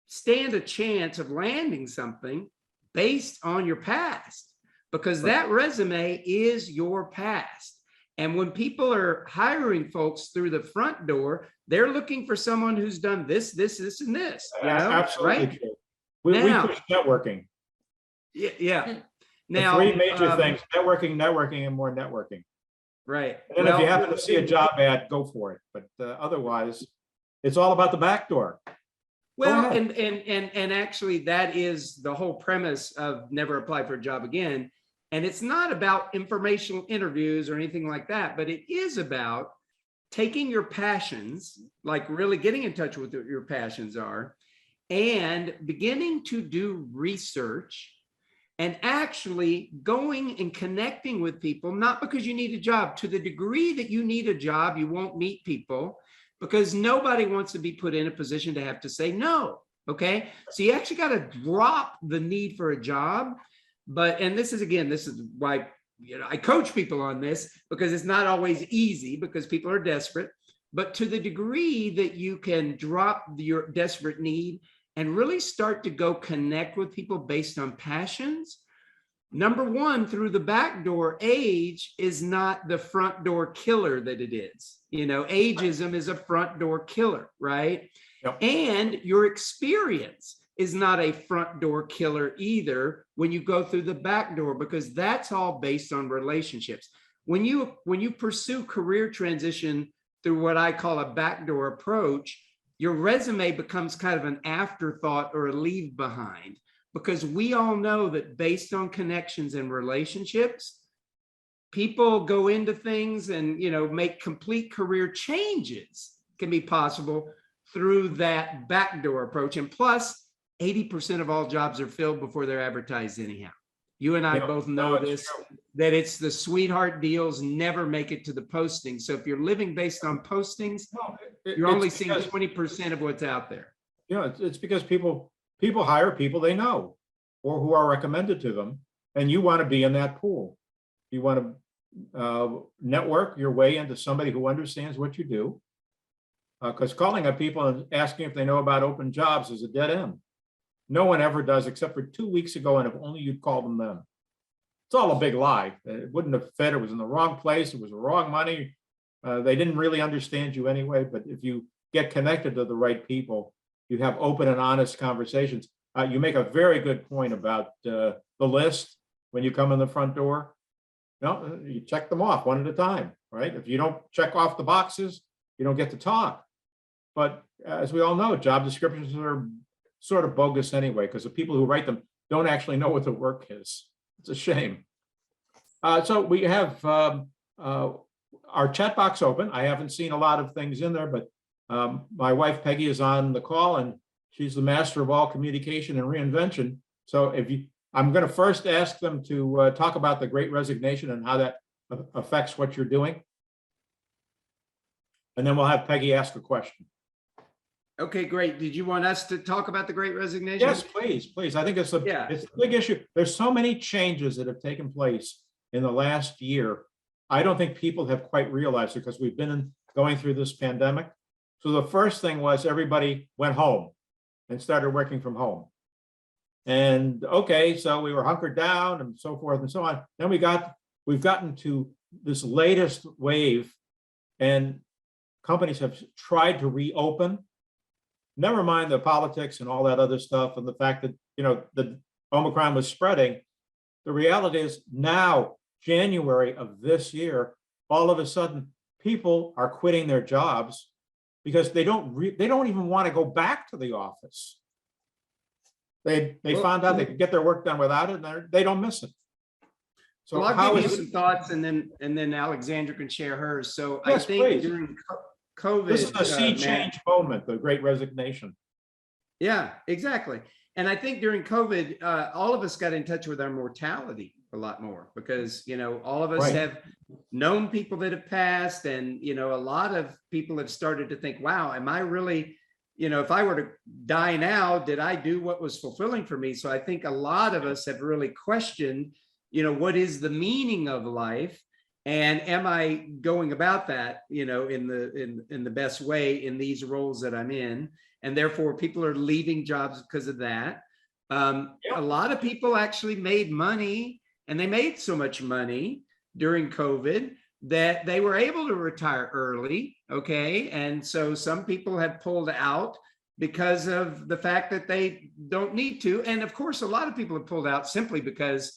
Speaker 2: stand a chance of landing something based on your past, because that resume is your past. And when people are hiring folks through the front door, they're looking for someone who's done this, this, this, and this.
Speaker 1: Absolutely
Speaker 2: right?
Speaker 1: true. We push networking.
Speaker 2: Yeah.
Speaker 1: The
Speaker 2: Now,
Speaker 1: three major things: networking, and more networking.
Speaker 2: Right.
Speaker 1: And then if you happen to see a job ad, go for it. But otherwise, it's all about the back door.
Speaker 2: Well, and actually, that is the whole premise of Never Apply for a Job Again. And it's not about informational interviews or anything like that, but it is about taking your passions, like really getting in touch with what your passions are, and beginning to do research and actually going and connecting with people, not because you need a job. To the degree that you need a job, you won't meet people, because nobody wants to be put in a position to have to say no. Okay. So you actually got to drop the need for a job. And this is why, I coach people on this, because it's not always easy, because people are desperate. But to the degree that you can drop your desperate need and really start to go connect with people based on passions, number one, through the back door, age is not the front door killer that it is. Ageism is a front door killer, right?
Speaker 1: Yep.
Speaker 2: And your experience is not a front door killer either when you go through the back door, because that's all based on relationships. When you pursue career transition through what I call a backdoor approach, your resume becomes kind of an afterthought or a leave behind, because we all know that based on connections and relationships, people go into things and, make complete career changes can be possible through that backdoor approach. And plus, 80% of all jobs are filled before they're advertised anyhow. You and I both know this, that it's the sweetheart deals never make it to the posting. So if you're living based on postings, you're only seeing 20% of what's out there.
Speaker 1: It's because people hire people they know or who are recommended to them, and you want to be in that pool. You want to network your way into somebody who understands what you do, because calling up people and asking if they know about open jobs is a dead end. No one ever does, except for 2 weeks ago, and if only you'd called them then. It's all a big lie. It wouldn't have fit. It was in the wrong place. It was the wrong money. They didn't really understand you anyway. But if you get connected to the right people, you have open and honest conversations. You make a very good point about the list when you come in the front door. You check them off one at a time, right? If you don't check off the boxes, you don't get to talk. But as we all know, job descriptions are sort of bogus anyway, because the people who write them don't actually know what the work is. It's a shame. So we have our chat box open. I haven't seen a lot of things in there, but my wife Peggy is on the call, and she's the master of all communication and reinvention. So I'm going to first ask them to talk about the Great Resignation and how that affects what you're doing. And then we'll have Peggy ask a question.
Speaker 2: Okay, great. Did you want us to talk about the Great Resignation?
Speaker 1: Yes, please, please. I think it's a big issue. There's so many changes that have taken place in the last year. I don't think people have quite realized it because we've been going through this pandemic. So the first thing was everybody went home and started working from home. And okay, so we were hunkered down and so forth and so on. Then we've gotten to this latest wave, and companies have tried to reopen. Never mind the politics and all that other stuff and the fact that, the Omicron was spreading. The reality is now, January of this year, all of a sudden people are quitting their jobs because they don't even want to go back to the office. They found out they could get their work done without it, and they don't miss it. So
Speaker 2: well, I'll give you some thoughts, and then Alexandra can share hers. So yes, I think please. During COVID,
Speaker 1: this is a sea change moment, the Great Resignation.
Speaker 2: Yeah, exactly. And I think during COVID, all of us got in touch with our mortality a lot more because, all of us have known people that have passed, and, a lot of people have started to think, wow, am I really, if I were to die now, did I do what was fulfilling for me? So I think a lot of us have really questioned, what is the meaning of life? And am I going about that, in the best way in these roles that I'm in? And therefore, people are leaving jobs because of that. A lot of people actually made money, and they made so much money during COVID that they were able to retire early. Okay. And so some people have pulled out because of the fact that they don't need to. And of course, a lot of people have pulled out simply because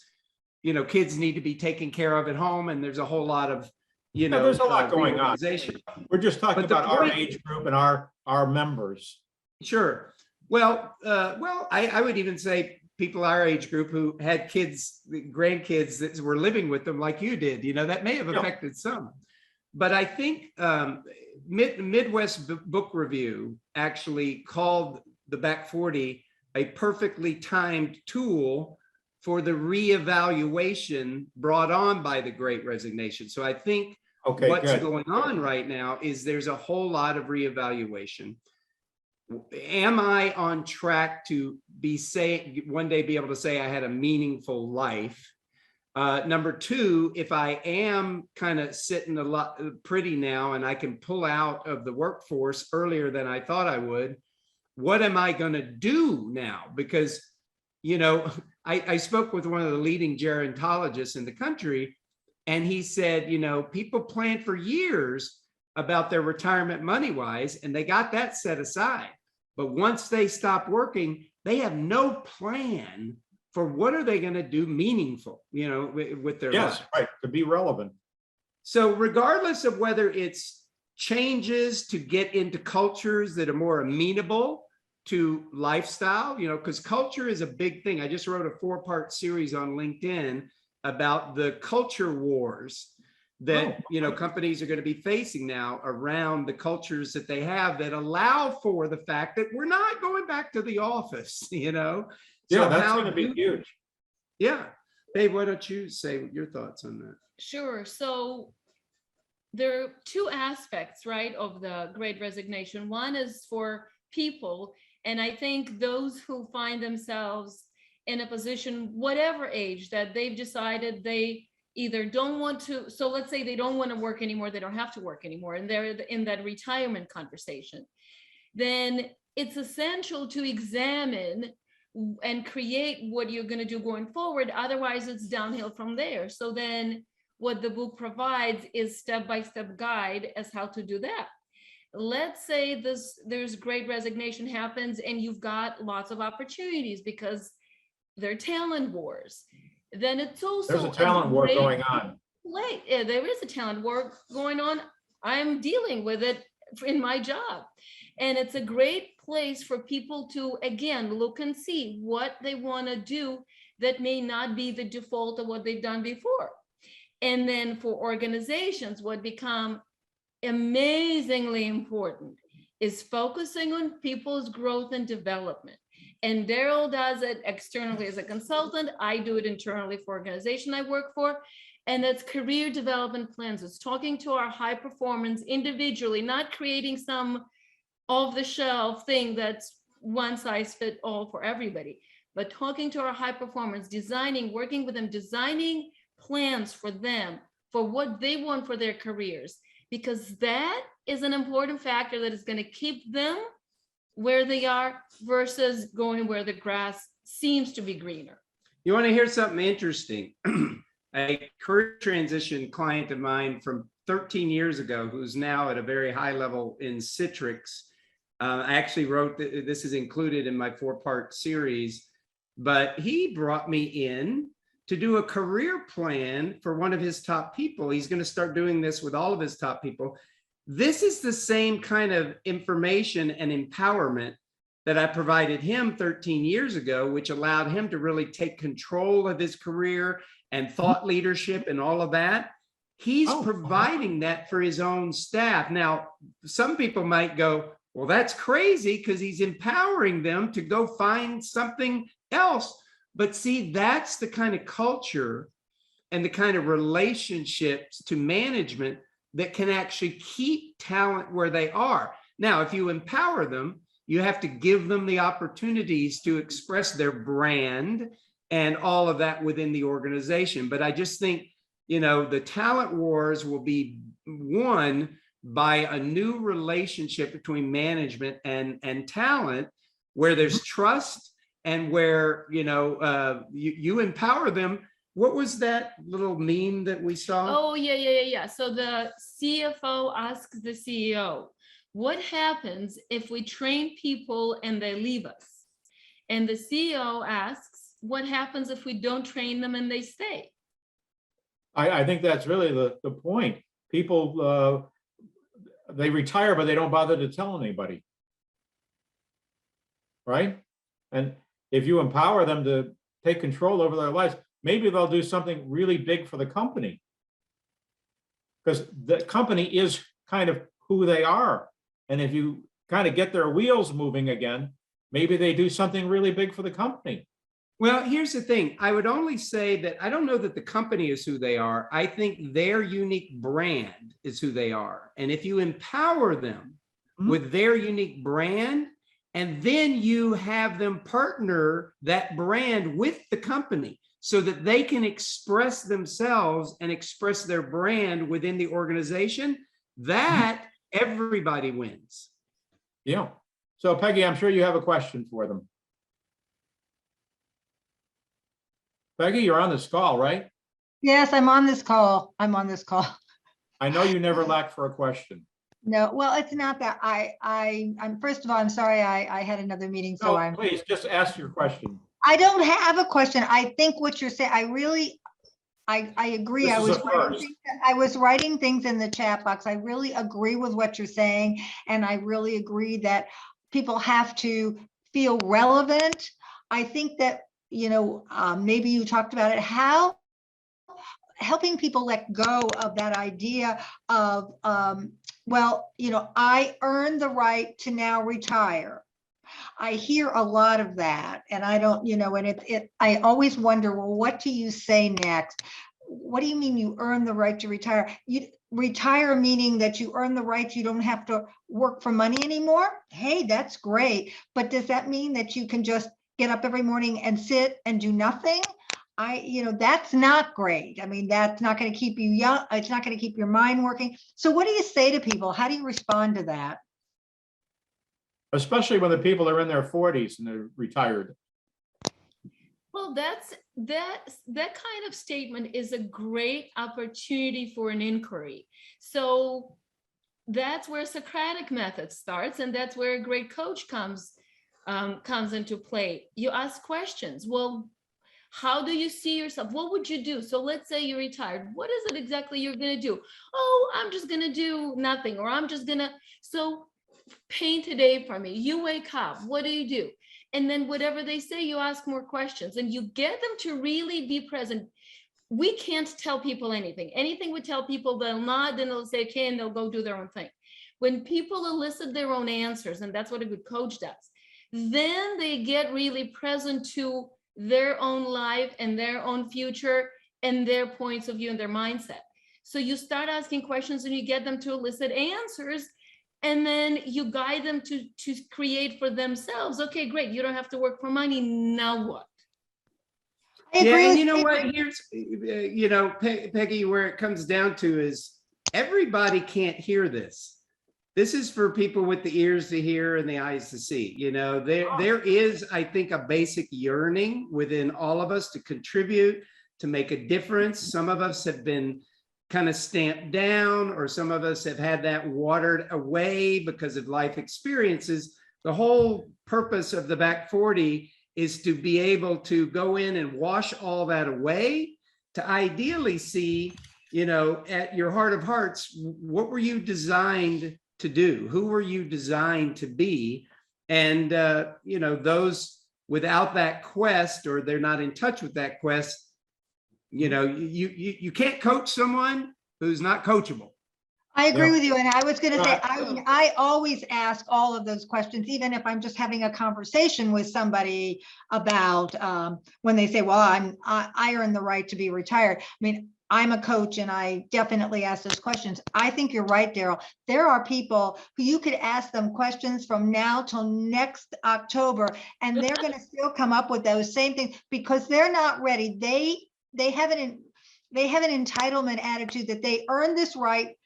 Speaker 2: kids need to be taken care of at home, and there's a whole lot of,
Speaker 1: there's a lot going on. We're just talking about our age group and our members.
Speaker 2: Sure. Well, I would even say people our age group who had kids, grandkids that were living with them like you did, that may have affected some. But I think Midwest Book Review actually called the Back 40 a perfectly timed tool for the reevaluation brought on by the Great Resignation. So I think what's going on right now is there's a whole lot of reevaluation. Am I on track to one day be able to say I had a meaningful life? Number two, if I am kind of sitting a lot pretty now and I can pull out of the workforce earlier than I thought I would, what am I going to do now? Because, I spoke with one of the leading gerontologists in the country, and he said, people plan for years about their retirement money-wise, and they got that set aside. But once they stop working, they have no plan for what are they going to do meaningful, with their life.
Speaker 1: Right, to be relevant.
Speaker 2: So regardless of whether it's changes to get into cultures that are more amenable to lifestyle, because culture is a big thing. I just wrote a 4-part series on LinkedIn about the culture wars that, companies are going to be facing now around the cultures that they have that allow for the fact that we're not going back to the office, So
Speaker 1: that's going to be huge.
Speaker 2: Yeah. Babe, why don't you say your thoughts on that?
Speaker 3: Sure. So there are two aspects, right, of the Great Resignation. One is for people. And I think those who find themselves in a position, whatever age, that they've decided they either don't want to, so let's say they don't want to work anymore, they don't have to work anymore, and they're in that retirement conversation, then it's essential to examine and create what you're going to do going forward. Otherwise, it's downhill from there. So then what the book provides is step-by-step guide as how to do that. Let's say there's Great Resignation happens and you've got lots of opportunities because they're talent wars. Then it's also
Speaker 1: there's a talent war going on.
Speaker 3: There is a talent war going on. I'm dealing with it in my job. And it's a great place for people to, again, look and see what they want to do that may not be the default of what they've done before. And then for organizations, what become amazingly important is focusing on people's growth and development. And Darrell does it externally as a consultant. I do it internally for organization I work for. And that's career development plans. It's talking to our high performance individually, not creating some off-the-shelf thing that's one size fit all for everybody, but talking to our high performers, designing, working with them, designing plans for them, for what they want for their careers, because that is an important factor that is going to keep them where they are versus going where the grass seems to be greener.
Speaker 2: You want to hear something interesting? A career transition client of mine from 13 years ago, who's now at a very high level in Citrix. I actually wrote, this is included in my 4-part series, but he brought me in to do a career plan for one of his top people. He's going to start doing this with all of his top people. This is the same kind of information and empowerment that I provided him 13 years ago, which allowed him to really take control of his career and thought leadership and all of that. He's providing that for his own staff. Now, some people might go, well, that's crazy because he's empowering them to go find something else. But see, that's the kind of culture and the kind of relationships to management that can actually keep talent where they are. Now, if you empower them, you have to give them the opportunities to express their brand and all of that within the organization. But I just think, you know, the talent wars will be won by a new relationship between management and talent, where there's trust and where, you know, you empower them. What was that little meme that we saw?
Speaker 3: Oh, yeah. So the CFO asks the CEO, what happens if we train people and they leave us? And the CEO asks, what happens if we don't train them and they stay?
Speaker 1: I think that's really the point. People, they retire, but they don't bother to tell anybody. Right? And if you empower them to take control over their lives, maybe they'll do something really big for the company. Because the company is kind of who they are. And if you kind of get their wheels moving again, maybe they do something really big for the company.
Speaker 2: Well, here's the thing. I would only say that I don't know that the company is who they are. I think their unique brand is who they are. And if you empower them with their unique brand, and then you have them partner that brand with the company so that they can express themselves and express their brand within the organization, that everybody wins.
Speaker 1: Yeah. So Peggy, I'm sure you have a question for them. Peggy, you're on this call, right?
Speaker 4: Yes, I'm on this call.
Speaker 1: I know you never lack for a question.
Speaker 4: No, well, it's not that I'm first of all, I'm sorry, I had another meeting, so
Speaker 1: No, please just ask your question.
Speaker 4: I don't have a question. I think what you're saying, I agree.
Speaker 1: This
Speaker 4: I
Speaker 1: is
Speaker 4: was
Speaker 1: a first.
Speaker 4: writing things in the chat box. I really agree with what you're saying. And I really agree that people have to feel relevant. I think that, you know, maybe you talked about it, how helping people let go of that idea of, well, you know, I earned the right to now retire. I hear a lot of that, and I don't, you know, and I always wonder, well, what do you say next? What do you mean you earn the right to retire? You retire meaning that you earn the right, you don't have to work for money anymore? Hey, that's great. But does that mean that you can just get up every morning and sit and do nothing? You know, that's not great. I mean, that's not going to keep you young. It's not going to keep your mind working. So what do you say to people? How do you respond to that?
Speaker 1: Especially when the people are in their 40s and they're retired.
Speaker 3: Well, that kind of statement is a great opportunity for an inquiry. So that's where Socratic method starts, and that's where a great coach comes into play. You ask questions. Well, how do you see yourself? What would you do? So let's say you're retired. What is it exactly you're going to do? Oh, I'm just going to do nothing, or I'm just going to, so paint a day for me. You wake up, what do you do? And then whatever they say, you ask more questions and you get them to really be present. we can't tell people anything. Anything we tell people, they'll nod, then they'll say, okay, and they'll go do their own thing. When people elicit their own answers, and that's what a good coach does, then they get really present to their own life and their own future and their points of view and their mindset. So you start asking questions and you get them to elicit answers, and then you guide them to create for themselves. Okay, great. You don't have to work for money. Now what?
Speaker 4: I
Speaker 2: Yeah,
Speaker 4: agree
Speaker 2: and
Speaker 4: with
Speaker 2: you know
Speaker 4: you.
Speaker 2: what, here's, Peggy, where it comes down to is everybody can't hear this. This is for people with the ears to hear and the eyes to see. There is, I think, a basic yearning within all of us to contribute, to make a difference. Some of us have been kind of stamped down, or some of us have had that watered away because of life experiences. The whole purpose of the Back 40 is to be able to go in and wash all that away, to ideally see, at your heart of hearts, what were you designed to do? Who were you designed to be? And, those without that quest, or they're not in touch with that quest, you can't coach someone who's not coachable.
Speaker 4: I agree
Speaker 1: Yeah.
Speaker 4: with you. And I was going to say,
Speaker 3: Right.
Speaker 4: I always ask all of those questions, even if I'm just having a conversation with somebody about when they say, well, I earn the right to be retired. I mean, I'm a coach and I definitely ask those questions. I think you're right, Darrell. There are people who you could ask them questions from now till next October, and they're going to still come up with those same things because they're not ready. They have an entitlement attitude that they earned this right,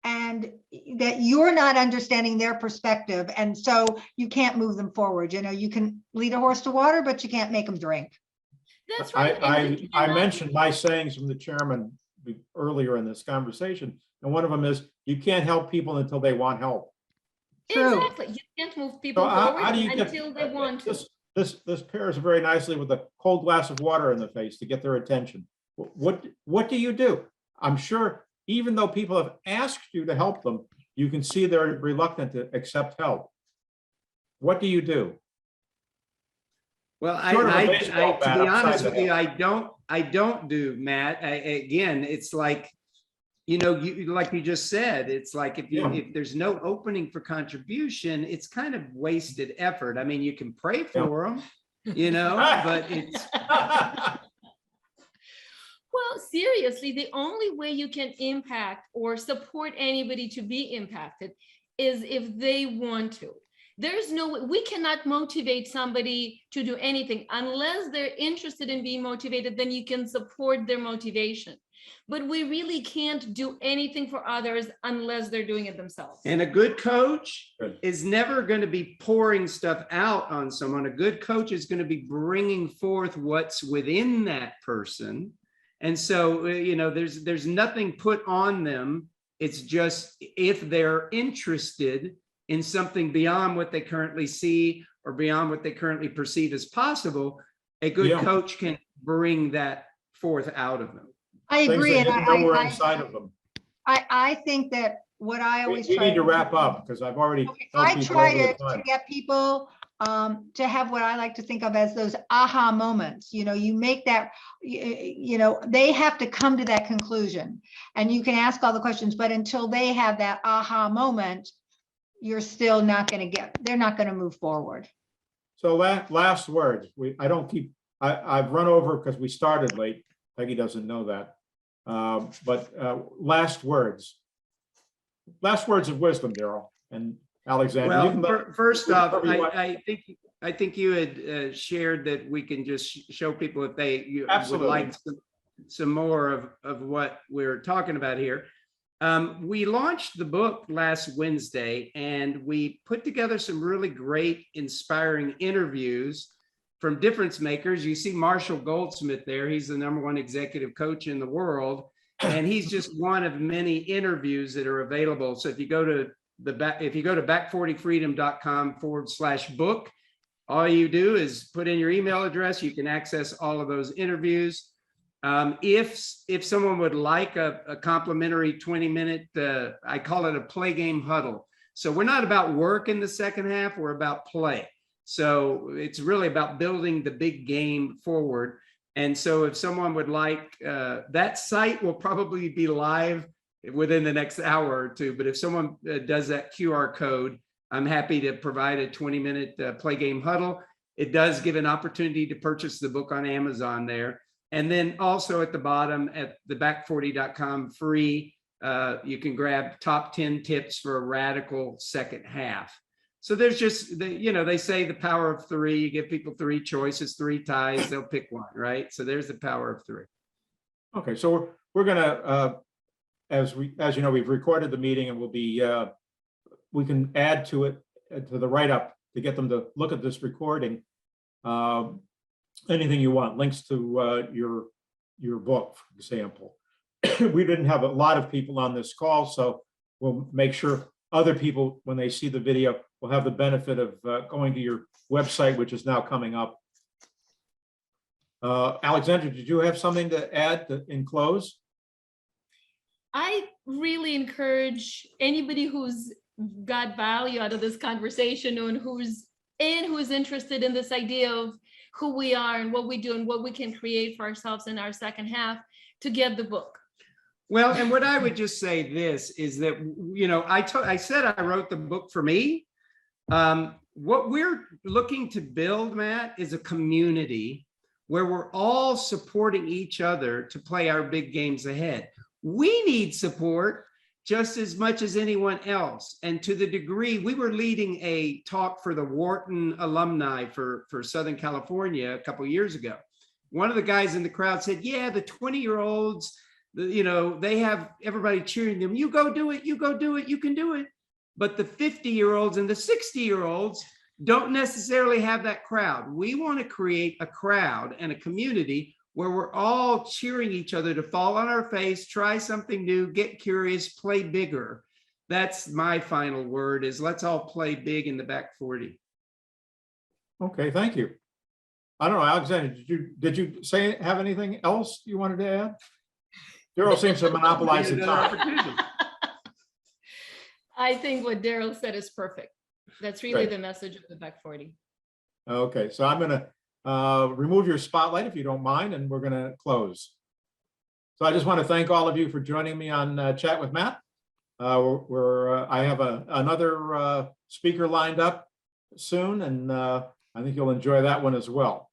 Speaker 4: and that you're not understanding their perspective. And so you can't move them forward. You can lead a horse to water, but you can't make them drink.
Speaker 3: That's right.
Speaker 1: I mentioned my sayings from the chairman earlier in this conversation, and one of them is, you can't help people until they want help.
Speaker 4: True.
Speaker 3: Exactly. You can't move people
Speaker 1: So how
Speaker 3: forward
Speaker 1: do you
Speaker 3: until they want to.
Speaker 1: This pairs very nicely with a cold glass of water in the face to get their attention. What do you do? I'm sure even though people have asked you to help them, you can see they're reluctant to accept help. What do you do?
Speaker 2: Well,
Speaker 1: Sort of a
Speaker 2: to
Speaker 1: baseball bat
Speaker 2: be
Speaker 1: upside
Speaker 2: honest
Speaker 1: the
Speaker 2: with you,
Speaker 1: head.
Speaker 2: I don't do, Matt. Again, it's like, like you just said, it's like if there's no opening for contribution, it's kind of wasted effort. I mean, you can pray for them, but it's.
Speaker 3: Well, seriously, the only way you can impact or support anybody to be impacted is if they want to. There's no way, we cannot motivate somebody to do anything unless they're interested in being motivated. Then you can support their motivation. But we really can't do anything for others unless they're doing it themselves.
Speaker 2: And a good coach
Speaker 1: Good.
Speaker 2: is never going to be pouring stuff out on someone. A good coach is going to be bringing forth what's within that person. And so, there's nothing put on them. It's just if they're interested in something beyond what they currently see or beyond what they currently perceive as possible, a good coach can bring that forth out of them.
Speaker 4: I
Speaker 1: Things
Speaker 4: agree.
Speaker 1: they
Speaker 4: And
Speaker 1: didn't know were inside of them.
Speaker 4: I think that what I always
Speaker 1: We
Speaker 4: try
Speaker 1: need to wrap up because I've already told
Speaker 4: I
Speaker 1: people
Speaker 4: try
Speaker 1: over the
Speaker 4: to
Speaker 1: time.
Speaker 4: get people to have what I like to think of as those aha moments. You make that, they have to come to that conclusion, and you can ask all the questions, but until they have that aha moment, you're still not going to they're not going to move forward.
Speaker 1: So last words. I've run over because we started late. Peggy doesn't know that. But last words of wisdom, Darrell and Alexander. You can
Speaker 2: Well, first off,
Speaker 1: whatever you want.
Speaker 2: I think you had shared that we can just show people if they would
Speaker 1: Absolutely.
Speaker 2: like some more of what we're talking about here. We launched the book last Wednesday, and we put together some really great, inspiring interviews from difference makers. You see Marshall Goldsmith there. He's the #1 executive coach in the world, and he's just one of many interviews that are available. So if you go to back40freedom.com/book, all you do is put in your email address. You can access all of those interviews. If someone would like a complimentary 20-minute, I call it a play game huddle. So we're not about work in the second half, we're about play. So it's really about building the big game forward. And so if someone would like, that site will probably be live within the next hour or two. But if someone does that QR code, I'm happy to provide a 20-minute play game huddle. It does give an opportunity to purchase the book on Amazon there. And then also at the bottom at theback40.com free, you can grab top 10 tips for a radical second half. So there's just, they say the power of three. You give people three choices, three ties, they'll pick one, right? So there's the power of three.
Speaker 1: Okay, so we're gonna, as you know, we've recorded the meeting, and we'll be, we can add to it, to the write-up, to get them to look at this recording. Anything you want, links to your book, for example. We didn't have a lot of people on this call, so we'll make sure other people, when they see the video, will have the benefit of going to your website, which is now coming up. Alexandra, did you have something to add in close?
Speaker 3: I really encourage anybody who's got value out of this conversation and who's interested in this idea of who we are and what we do and what we can create for ourselves in our second half to get the book.
Speaker 2: Well, and what I would just say this is that, I said I wrote the book for me. What we're looking to build, Matt, is a community where we're all supporting each other to play our big games ahead. We need support just as much as anyone else. And to the degree, we were leading a talk for the Wharton alumni for Southern California a couple of years ago. One of the guys in the crowd said, yeah, the 20-year-olds, they have everybody cheering them. You go do it, you go do it, you can do it. But the 50-year-olds and the 60-year-olds don't necessarily have that crowd. We want to create a crowd and a community where we're all cheering each other to fall on our face, try something new, get curious, play bigger. That's my final word, is let's all play big in the back 40.
Speaker 1: Okay, thank you. I don't know, Alexander, did you have anything else you wanted to add? Darrell seems to monopolize the time.
Speaker 3: I think what Darrell said is perfect. That's really
Speaker 1: Great.
Speaker 3: the message of the back 40.
Speaker 1: Okay, so I'm gonna remove your spotlight if you don't mind, and we're gonna close. So I just want to thank all of you for joining me on Chat with Matt. I have another speaker lined up soon, and I think you'll enjoy that one as well.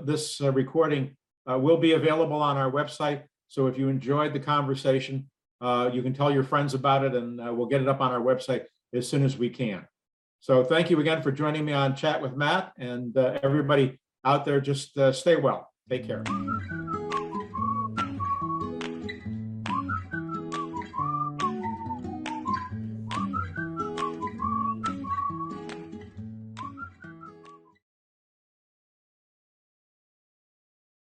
Speaker 1: This recording will be available on our website. So if you enjoyed the conversation, you can tell your friends about it, and we'll get it up on our website as soon as we can. So thank you again for joining me on Chat with Matt, and everybody out there, just stay well. Take care.